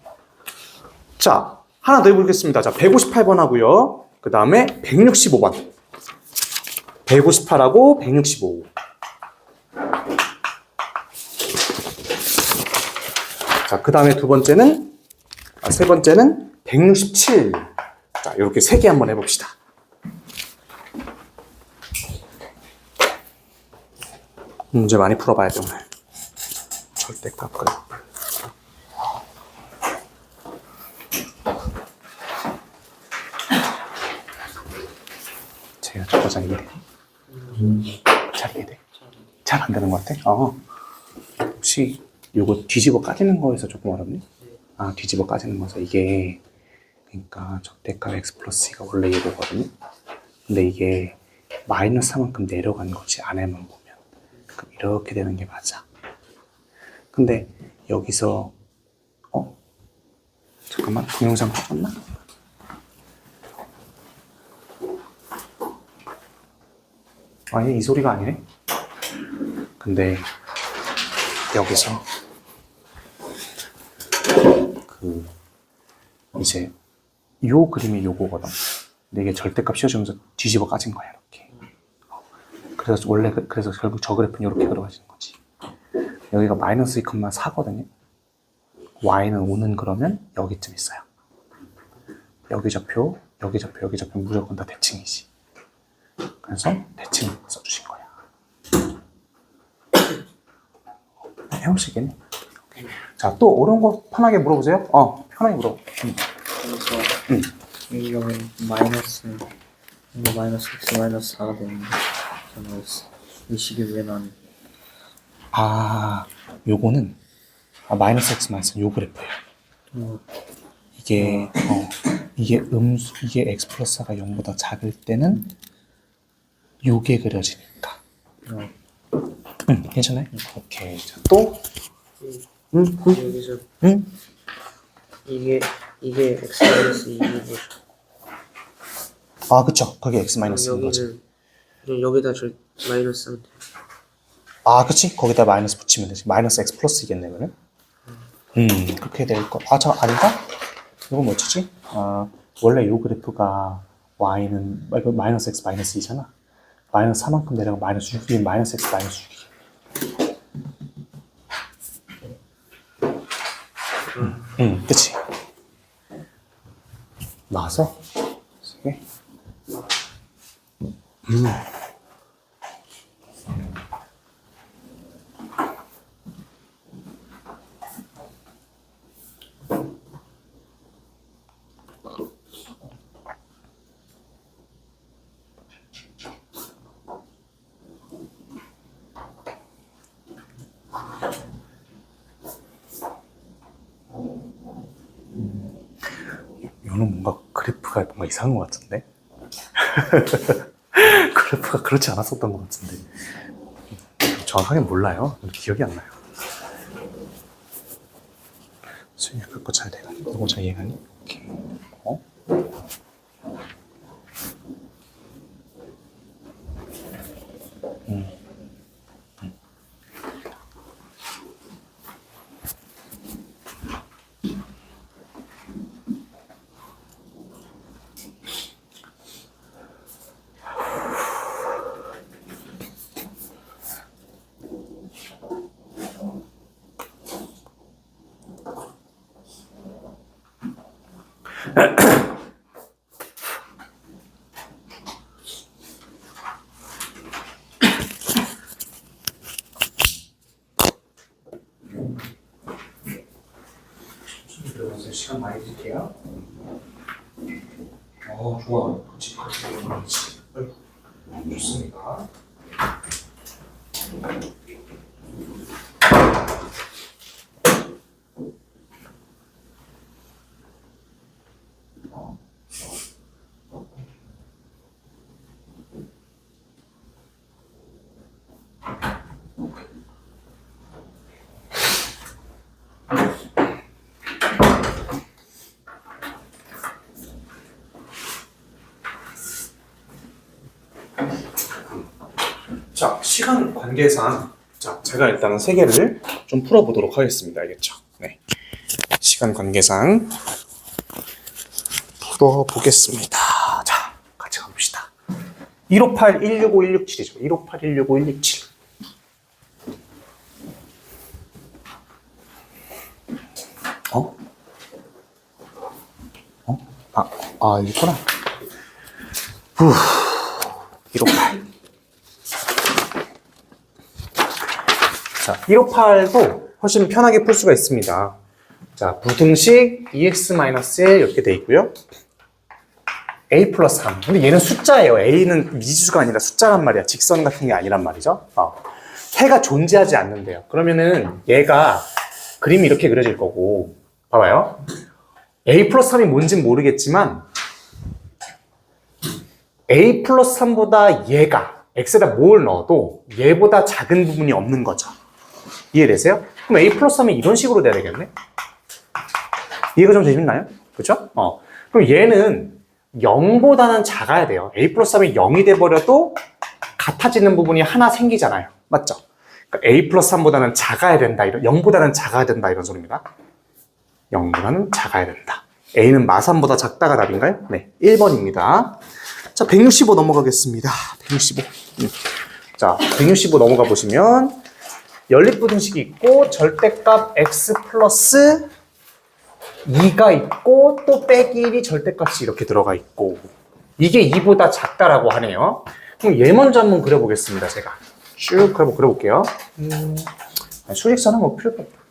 자, 하나 더 해보겠습니다. 자, 158번 하고요. 그 다음에 165번. 158하고 165. 자, 그 다음에 세 번째는 167. 자, 이렇게 세 개 한번 해봅시다. 문제 많이 풀어봐야죠, 오늘. 절대값 그래프. 제가 저거 이해돼? 잘 이해돼? 잘 안 되는 것 같아? 혹시 요거 뒤집어 까지는 거에서 조금 어렵네? 뒤집어 까지는 거에서 이게 그러니까 절대값 x 플러스 2가 원래 이거거든요. 근데 이게 마이너스 4만큼 내려간 거지, 안에만 보면. 그럼 이렇게 되는 게 맞아. 근데 여기서 잠깐만, 동영상 바꿨나? 아니, 이 소리가 아니네. 근데 여기서 이제 요 그림이 요거거든. 근데 이게 절대값 씌워주면서 뒤집어 까진 거야, 이렇게. 그래서 결국 저 그래프는 이렇게 그려가지는 거지. 여기가 마이너스 2,4거든요. y는 5는 그러면 여기쯤 있어요. 여기 좌표 무조건 다 대칭이지. 그래서 대칭 써주신 거야. 해오시겠네. 자, 또 어려운 거 편하게 물어보세요. 편하게 물어. 그래서 이 경우는 마이너스 x 마이너스 4가 되는데 이 식이 왜 나는? 요거는 마이너스 x 마이너스 요 그래프예요. 이게 이게 x 플러스 4가 0보다 작을 때는 요게 그려지니까. 괜찮아요? 오케이. 자, 또 여기서 이게 x 마이너스 2이고 그쵸. 그게 x 마이너스 2인 거지. 여기다 저 마이너스 하면 돼. 그치. 거기다 마이너스 붙이면 되지. 마이너스 x 플러스 이겠네, 그러면. 그렇게 될 거. 아닌가? 이건 뭐지? 원래 이 그래프가 y는 마이너스 x 마이너스 2잖아. 마이너스 4만큼 내려가 마이너스 6이 마이너스 x 마이너스 6이. 그치? 나와서 세 이거는 뭔가 그래프가 뭔가 이상한 것 같은데? 그래프가 그렇지 않았었던 것 같은데. 정확하게 몰라요. 기억이 안 나요. 수영이 그거 잘 돼가니? 이거 잘 이해가니? 오케이. 시간 많이 드릴게요. 좋아. 그렇지. 좋습니다. 자, 시간 관계상 제가 일단은 세 개를 좀 풀어보도록 하겠습니다. 알겠죠? 네. 시간 관계상 풀어보겠습니다. 자, 같이 가봅시다. 158, 165, 167이죠. 158, 165, 167. 이거구나. 158. 자, 158도 훨씬 편하게 풀 수가 있습니다. 자, 부등식 2x-1 이렇게 돼 있고요. a 플러스 3. 근데 얘는 숫자예요. a는 미지수가 아니라 숫자란 말이야. 직선 같은 게 아니란 말이죠. 해가 존재하지 않는데요. 그러면은 얘가 그림이 이렇게 그려질 거고, 봐봐요. a 플러스 3이 뭔진 모르겠지만 a 플러스 3보다 얘가 x에다 뭘 넣어도 얘보다 작은 부분이 없는 거죠. 이해되세요? 그럼 a 플러스 3이 이런 식으로 돼야 되겠네? 이해가 좀 되시나요? 그렇죠? 그럼 얘는 0보다는 작아야 돼요. a 플러스 3이 0이 돼버려도 같아지는 부분이 하나 생기잖아요. 맞죠? 그러니까 a 플러스 3보다는 작아야 된다. 0보다는 작아야 된다. 이런 소리입니다. 0보다는 작아야 된다. a는 마3보다 작다가 답인가요? 네, 1번입니다. 자, 165 넘어가겠습니다. 165. 자, 165 넘어가 보시면 연립부등식이 있고 절대값 x 플러스 2가 있고 또 빼기 1이 절대값이 이렇게 들어가 있고 이게 2보다 작다라고 하네요. 그럼 얘 먼저 한번 그려보겠습니다. 제가 쭉 그려볼게요. 수직선은 뭐 필요도 없고.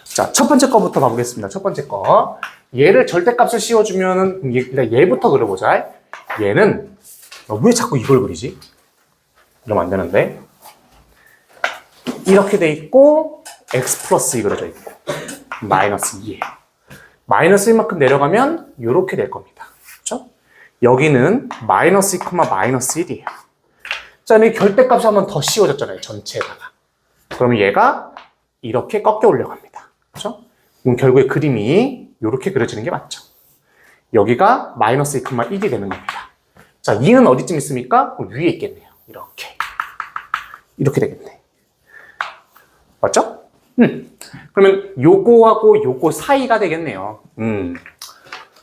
자, 첫 번째 거부터 가보겠습니다. 첫 번째 거. 얘를 절대값을 씌워주면은, 일단 얘부터 그려보자. 얘는, 왜 자꾸 이걸 그리지? 이러면 안 되는데. 이렇게 돼 있고, x 플러스 2 그려져 있고, 마이너스 2예요. 마이너스 1만큼 내려가면, 요렇게 될 겁니다. 그렇죠? 여기는 마이너스 2, 마이너스 1이에요. 자, 여기 결대값이 한 번 더 씌워졌잖아요. 전체에다가. 그러면 얘가 이렇게 꺾여 올려갑니다. 그렇죠? 그럼 결국에 그림이 이렇게 그려지는 게 맞죠. 여기가 마이너스 2, 1이 되는 겁니다. 자, 2는 어디쯤 있습니까? 위에 있겠네요. 이렇게 되겠네. 맞죠? 그러면 요거하고 요거 사이가 되겠네요.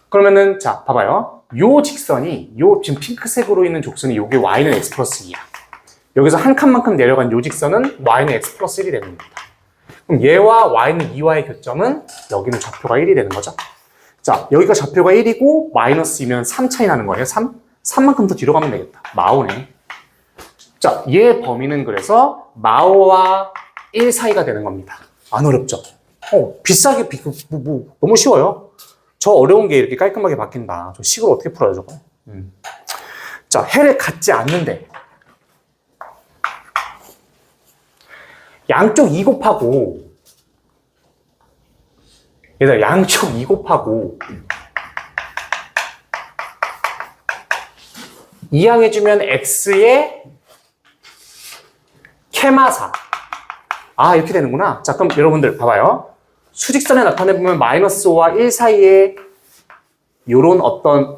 그러면은 자, 봐봐요. 요 직선이 요 지금 핑크색으로 있는 족선이 요게 y는 x 플러스 2야. 여기서 한 칸만큼 내려간 요 직선은 y는 x 플러스 1이 되는 겁니다. 그럼 얘와 y는 2와의 교점은 여기는 좌표가 1이 되는 거죠. 자, 여기가 좌표가 1이고 마이너스 2면 3 차이 나는 거예요. 3만큼 더 뒤로 가면 되겠다. 마오네. 자, 얘 범위는 그래서 마오와 1 사이가 되는 겁니다. 안 어렵죠? 비싸게, 너무 쉬워요. 저 어려운 게 이렇게 깔끔하게 바뀐다. 저 식으로 어떻게 풀어요, 저거? 자, 해를 갖지 않는데. 양쪽 2 곱하고, 얘들아, 양쪽 2 곱하고, 이항해주면 x의 캐마사. 아, 이렇게 되는구나. 자, 그럼 여러분들 봐봐요. 수직선에 나타내보면 마이너스 5와 1 사이에 요런 어떤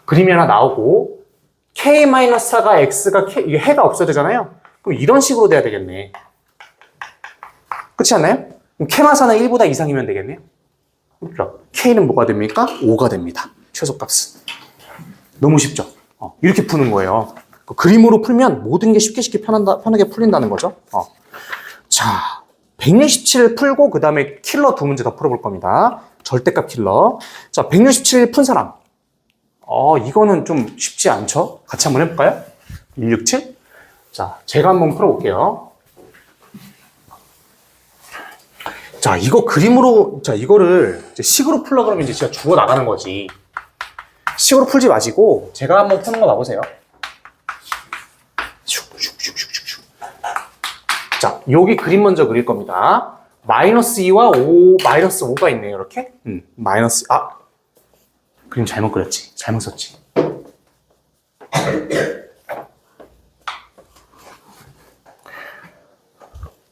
그림이 하나 나오고 k-4가 x가 이게 해가 없어야 되잖아요. 그럼 이런 식으로 돼야 되겠네. 그렇지 않나요? 그럼 캐마사는 1보다 이상이면 되겠네요. 그렇죠. k는 뭐가 됩니까? 5가 됩니다. 최소값은. 너무 쉽죠? 이렇게 푸는 거예요. 그림으로 풀면 모든 게 쉽게 편하게 풀린다는 거죠. 자, 167을 풀고 그 다음에 킬러 두 문제 더 풀어볼 겁니다. 절대값 킬러. 자, 167 푼 사람. 이거는 좀 쉽지 않죠? 같이 한번 해볼까요? 167. 자, 제가 한번 풀어볼게요. 자, 이거 그림으로, 자, 이거를 이제 식으로 풀려 그러면 이제 진짜 죽어 나가는 거지. 식으로 풀지 마시고 제가 한번 푸는 거 봐보세요. 자, 여기 그림 먼저 그릴 겁니다. 마이너스 2와 5, 마이너스 5가 있네요, 이렇게. 마이너스, 그림 잘못 그렸지. 잘못 썼지.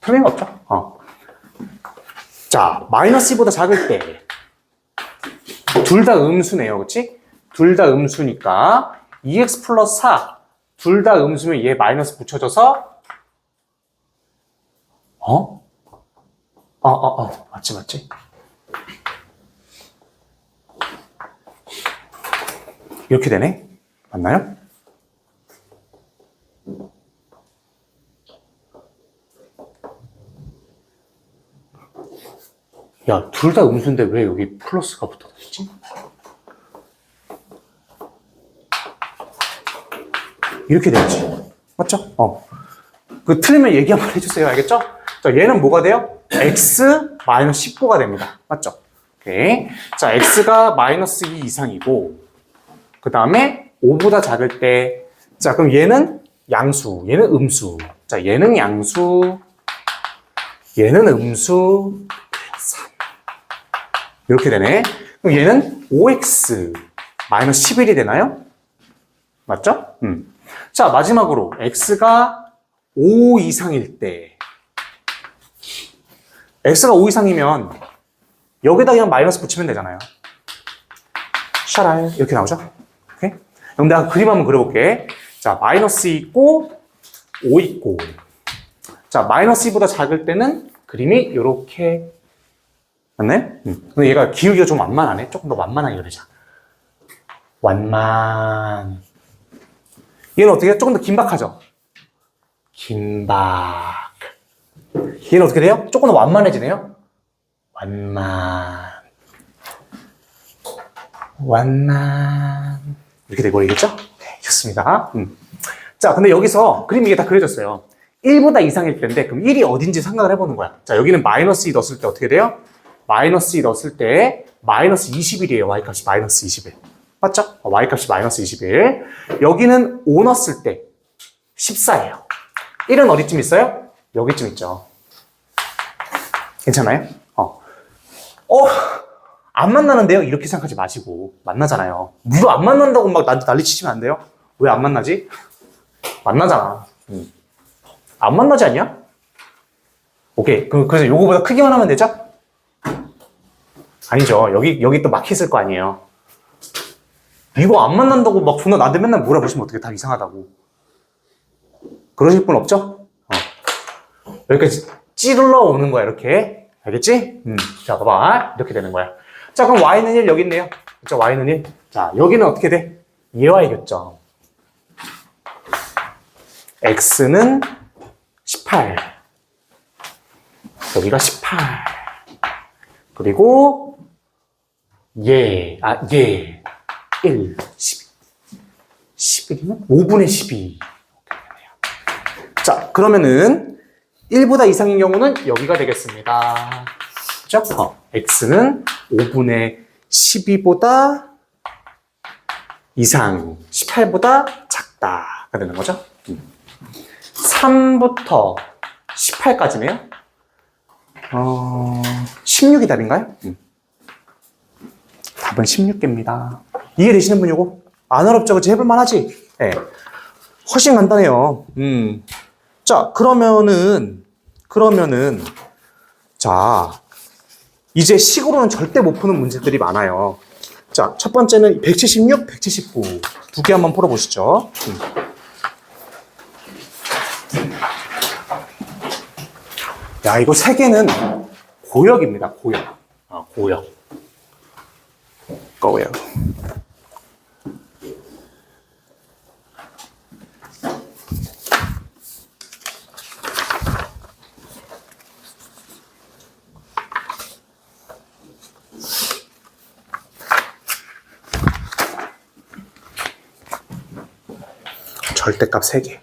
틀린 거 없죠? 자, 마이너스 2보다 작을 때, 둘 다 음수네요, 그치? 둘 다 음수니까, 2x 플러스 4, 둘 다 음수면 얘 마이너스 붙여져서, 맞지. 이렇게 되네? 맞나요? 야, 둘 다 음수인데 왜 여기 플러스가 붙어있지? 이렇게 되지. 맞죠? 틀리면 얘기 한번 해주세요. 알겠죠? 자, 얘는 뭐가 돼요? x 마이너스 19가 됩니다. 맞죠? 오케이. 자, x가 마이너스 2 이상이고, 그 다음에 5보다 작을 때, 자, 그럼 얘는 양수, 얘는 음수. 자, 얘는 양수, 얘는 음수, 3. 이렇게 되네. 그럼 얘는 5x 마이너스 11이 되나요? 맞죠? 자, 마지막으로 x가 5 이상일 때, x가 5 이상이면 여기다 그냥 마이너스 붙이면 되잖아요. 샤랄 이렇게 나오죠? 오케이? 그럼 내가 그림 한번 그려볼게. 자, 마이너스 있고 5 있고, 자, 마이너스 2보다 작을 때는 그림이 이렇게 맞나요? 근데 얘가 기울기가 좀 완만하네. 조금 더 완만하게 그리자. 완만. 얘는 어떻게 해요? 조금 더 긴박하죠? 긴박. 얘는 어떻게 돼요? 조금 더 완만해지네요. 완만. 이렇게 돼버리겠죠? 네, 좋습니다. 자, 근데 여기서 그림 이게 다 그려졌어요. 1보다 이상일 텐데, 그럼 1이 어딘지 생각을 해보는 거야. 자, 여기는 마이너스 2 넣었을 때 어떻게 돼요? 마이너스 2 넣었을 때, 마이너스 21이에요. y값이 마이너스 21. 맞죠? y값이 마이너스 21. 여기는 5 넣었을 때, 14예요. 1은 어디쯤 있어요? 여기쯤 있죠. 괜찮아요? 안 만나는데요? 이렇게 생각하지 마시고. 만나잖아요. 물론 안 만난다고 막 나한테 난리 치시면 안 돼요? 왜 안 만나지? 만나잖아. 안 만나지 않냐? 오케이. 그래서 요거보다 크기만 하면 되죠? 아니죠. 여기 또 막혀 있을 거 아니에요. 이거 안 만난다고 막 존나 나한테 맨날 물어보시면 어떻게 다 이상하다고. 그러실 분 없죠? 여기까지 찌르러 오는 거야, 이렇게. 알겠지? 자, 봐봐. 이렇게 되는 거야. 자, 그럼 y는 1 여기 있네요. 자, y는 1. 자, 여기는 어떻게 돼? 얘와 이겼죠. x는 18. 여기가 18. 그리고 얘 1, 11이면 5분의 12. 자, 그러면은 1보다 이상인 경우는 여기가 되겠습니다. 그죠? x는 5분의 12보다 이상, 18보다 작다가 되는 거죠. 3부터 18까지네요. 16이 답인가요? 답은 16개입니다. 이해되시는 분 요거? 안 어렵죠? 그치? 해볼만 하지? 네. 훨씬 간단해요. 자, 그러면은, 자, 이제 식으로는 절대 못 푸는 문제들이 많아요. 자, 첫 번째는 176, 179. 두 개 한번 풀어보시죠. 야, 이거 세 개는 고역입니다, 고역. 고역. 고역. 절대값 3개.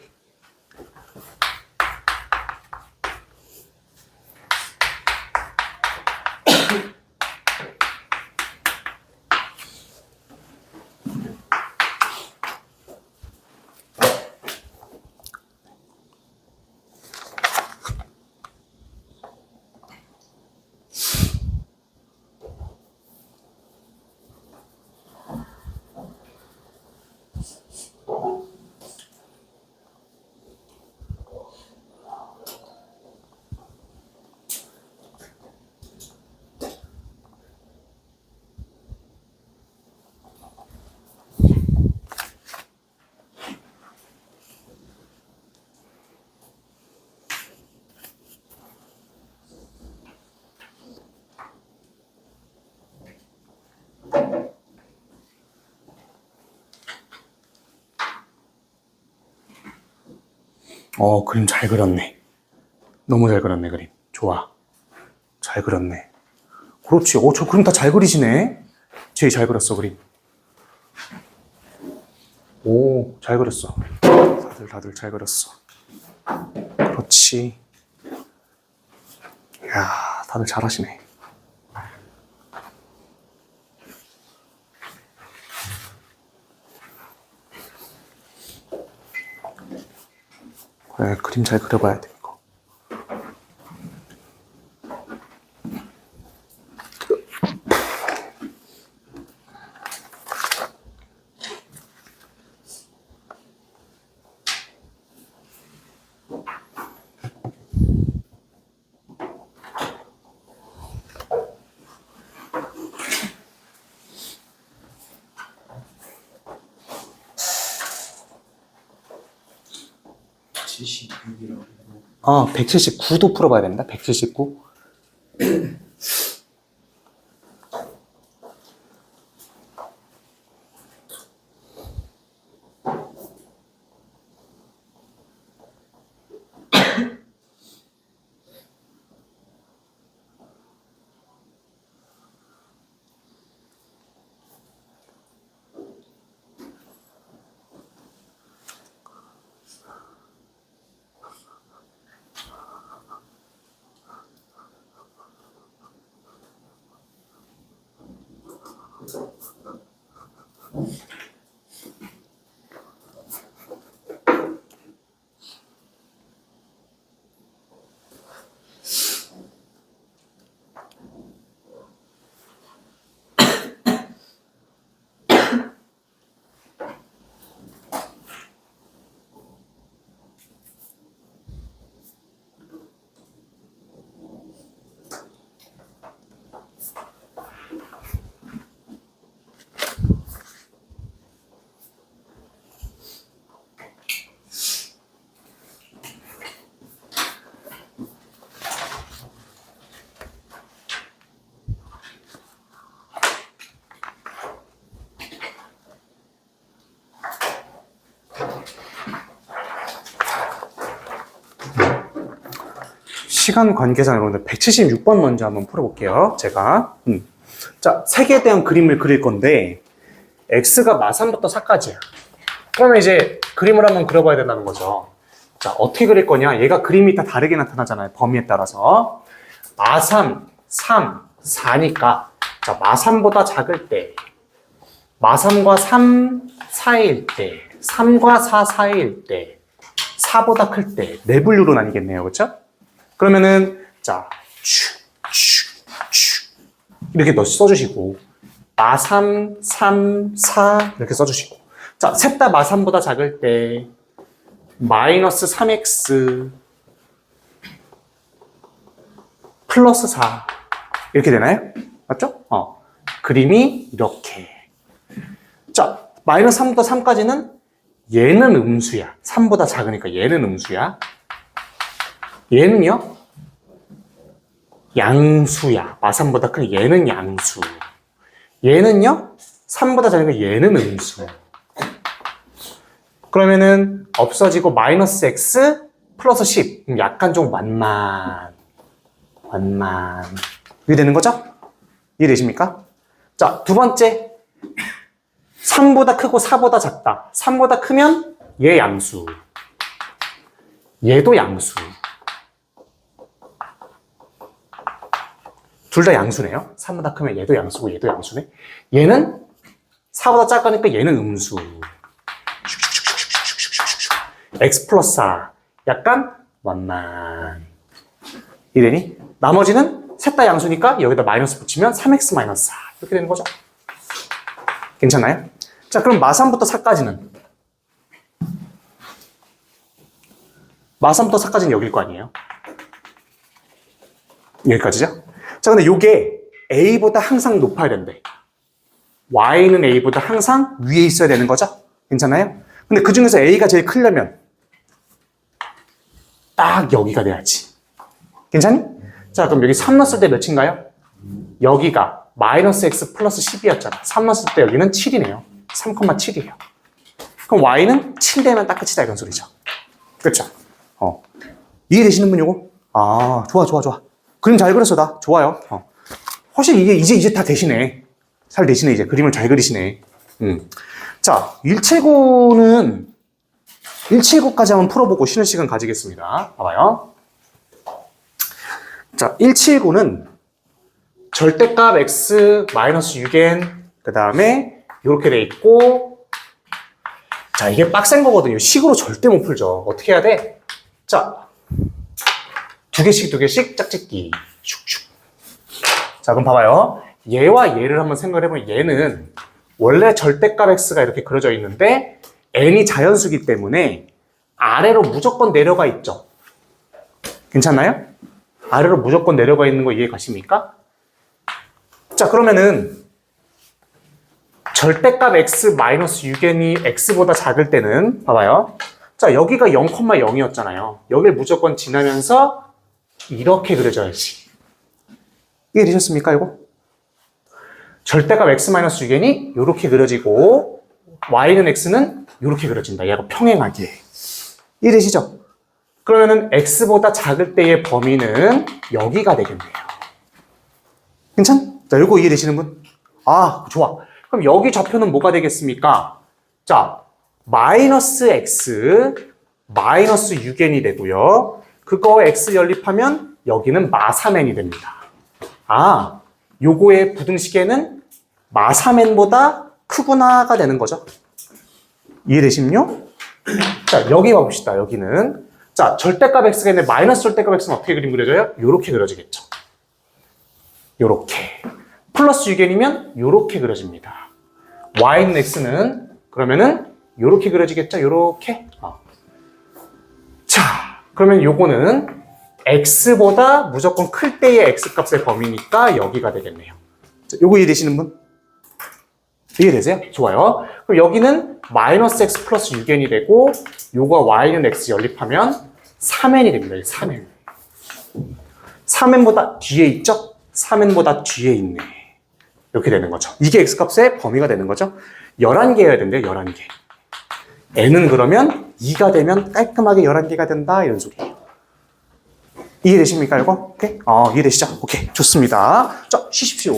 그림 잘 그렸네. 너무 잘 그렸네, 그림. 좋아. 잘 그렸네. 그렇지. 저 그림 다 잘 그리시네. 제일 잘 그렸어, 그림. 오, 잘 그렸어. 다들 잘 그렸어. 그렇지. 이야, 다들 잘하시네. 그래, 그림 잘 그려봐야 돼, 이거. 아, 179도 풀어봐야 된다. 179. 시간 관계상 여러분들 176번 먼저 한번 풀어볼게요. 제가. 자, 색에 대한 그림을 그릴 건데 x가 마3부터 4까지야. 그러면 이제 그림을 한번 그려봐야 된다는 거죠. 자, 어떻게 그릴 거냐? 얘가 그림이 다 다르게 나타나잖아요. 범위에 따라서. 마3, 3, 4니까 자, 마3보다 작을 때 마3과 3 사이일 때 3과 4 사이일 때 4보다 클 때 네 분류로 나뉘겠네요. 그렇죠? 그러면은 자, 이렇게 써주시고 마3, 3, 4 이렇게 써주시고 자, 셋 다 마3보다 작을 때 마이너스 3x 플러스 4 이렇게 되나요? 맞죠? 그림이 이렇게 자, 마이너스 3부터 3까지는 얘는 음수야. 3보다 작으니까 얘는 음수야. 얘는요? 양수야. 마3보다 큰 얘는 양수. 얘는요? 3보다 작으니까 얘는 음수. 그러면은 없어지고 마이너스 x 플러스 10. 약간 좀 완만. 이게 되는 거죠? 이해되십니까? 자, 두 번째. 3보다 크고 4보다 작다. 3보다 크면 얘 양수. 얘도 양수. 둘 다 양수네요. 3보다 크면 얘도 양수고 얘도 양수네. 얘는 4보다 작으니까 얘는 음수. x 플러스 4. 약간 완만. 이래니? 나머지는 셋 다 양수니까 여기다 마이너스 붙이면 3x 마이너스 4. 이렇게 되는 거죠. 괜찮나요? 자, 그럼 마3부터 4까지는? 마3부터 4까지는 여길 거 아니에요? 여기까지죠? 자, 근데 요게 A보다 항상 높아야 된대. Y는 A보다 항상 위에 있어야 되는 거죠? 괜찮아요? 근데 그 중에서 A가 제일 크려면 딱 여기가 돼야지. 괜찮니? 자, 그럼 여기 3 넣었을 때 몇인가요? 여기가 마이너스 x 플러스 10이었잖아. 3 넣었을 때 여기는 7이네요. 3,7이에요. 그럼 y는 7 되면 딱 끝이다 이런 소리죠. 그렇죠? 이해되시는 분 요거? 아, 좋아. 그림 잘 그렸어, 나. 좋아요. 훨씬 이제 다 되시네. 잘 되시네, 이제. 그림을 잘 그리시네. 자, 179까지 한번 풀어보고 쉬는 시간 가지겠습니다. 봐봐요. 자, 179는 절대값 x 마이너스 6n 그 다음에 이렇게 돼 있고 자, 이게 빡센 거거든요. 식으로 절대 못 풀죠. 어떻게 해야 돼? 자, 두 개씩 짝짓기. 슉슉. 자, 그럼 봐봐요. 얘와 얘를 한번 생각을 해보면 얘는 원래 절대값 x가 이렇게 그려져 있는데 n이 자연수기 때문에 아래로 무조건 내려가 있죠. 괜찮나요? 아래로 무조건 내려가 있는 거 이해 가십니까? 자, 그러면은 절대값 x 마이너스 6n이 x보다 작을 때는 봐봐요. 자, 여기가 0,0이었잖아요. 여길 무조건 지나면서 이렇게 그려져야지. 이해되셨습니까, 이거? 절대값 x 마이너스 6n이 이렇게 그려지고 y는 x는 이렇게 그려진다. 얘가 평행하게. 이해되시죠? 그러면은 x보다 작을 때의 범위는 여기가 되겠네요. 괜찮? 자, 이거 이해되시는 분? 아, 좋아. 그럼 여기 좌표는 뭐가 되겠습니까? 자, 마이너스 x 마이너스 6n이 되고요. 그거 x 연립하면 여기는 마3n이 됩니다. 아, 요거의 부등식에는 마3n보다 크구나가 되는 거죠. 이해되시면요? 자, 여기 봐봅시다. 여기는 자, 절대값 x가 있는데 마이너스 절대값 x는 어떻게 그림 그려져요? 요렇게 그려지겠죠. 요렇게. 플러스 6n이면 요렇게 그려집니다. y는 x는 그러면은 요렇게 그려지겠죠? 요렇게. 자, 그러면 요거는 x보다 무조건 클 때의 x값의 범위니까 여기가 되겠네요. 자, 요거 이해되시는 분? 이해되세요? 좋아요. 그럼 여기는 마이너스 x 플러스 6n이 되고 요거 y는 x 연립하면 3n이 됩니다. 3n. 3n보다 뒤에 있죠? 3n보다 뒤에 있네. 이렇게 되는 거죠. 이게 x값의 범위가 되는 거죠. 11개여야 된대요. 11개. n은 그러면 2가 되면 깔끔하게 11개가 된다. 이런 소리예요. 이해되십니까, 이거? 오케이? 이해되시죠? 오케이. 좋습니다. 자, 쉬십시오.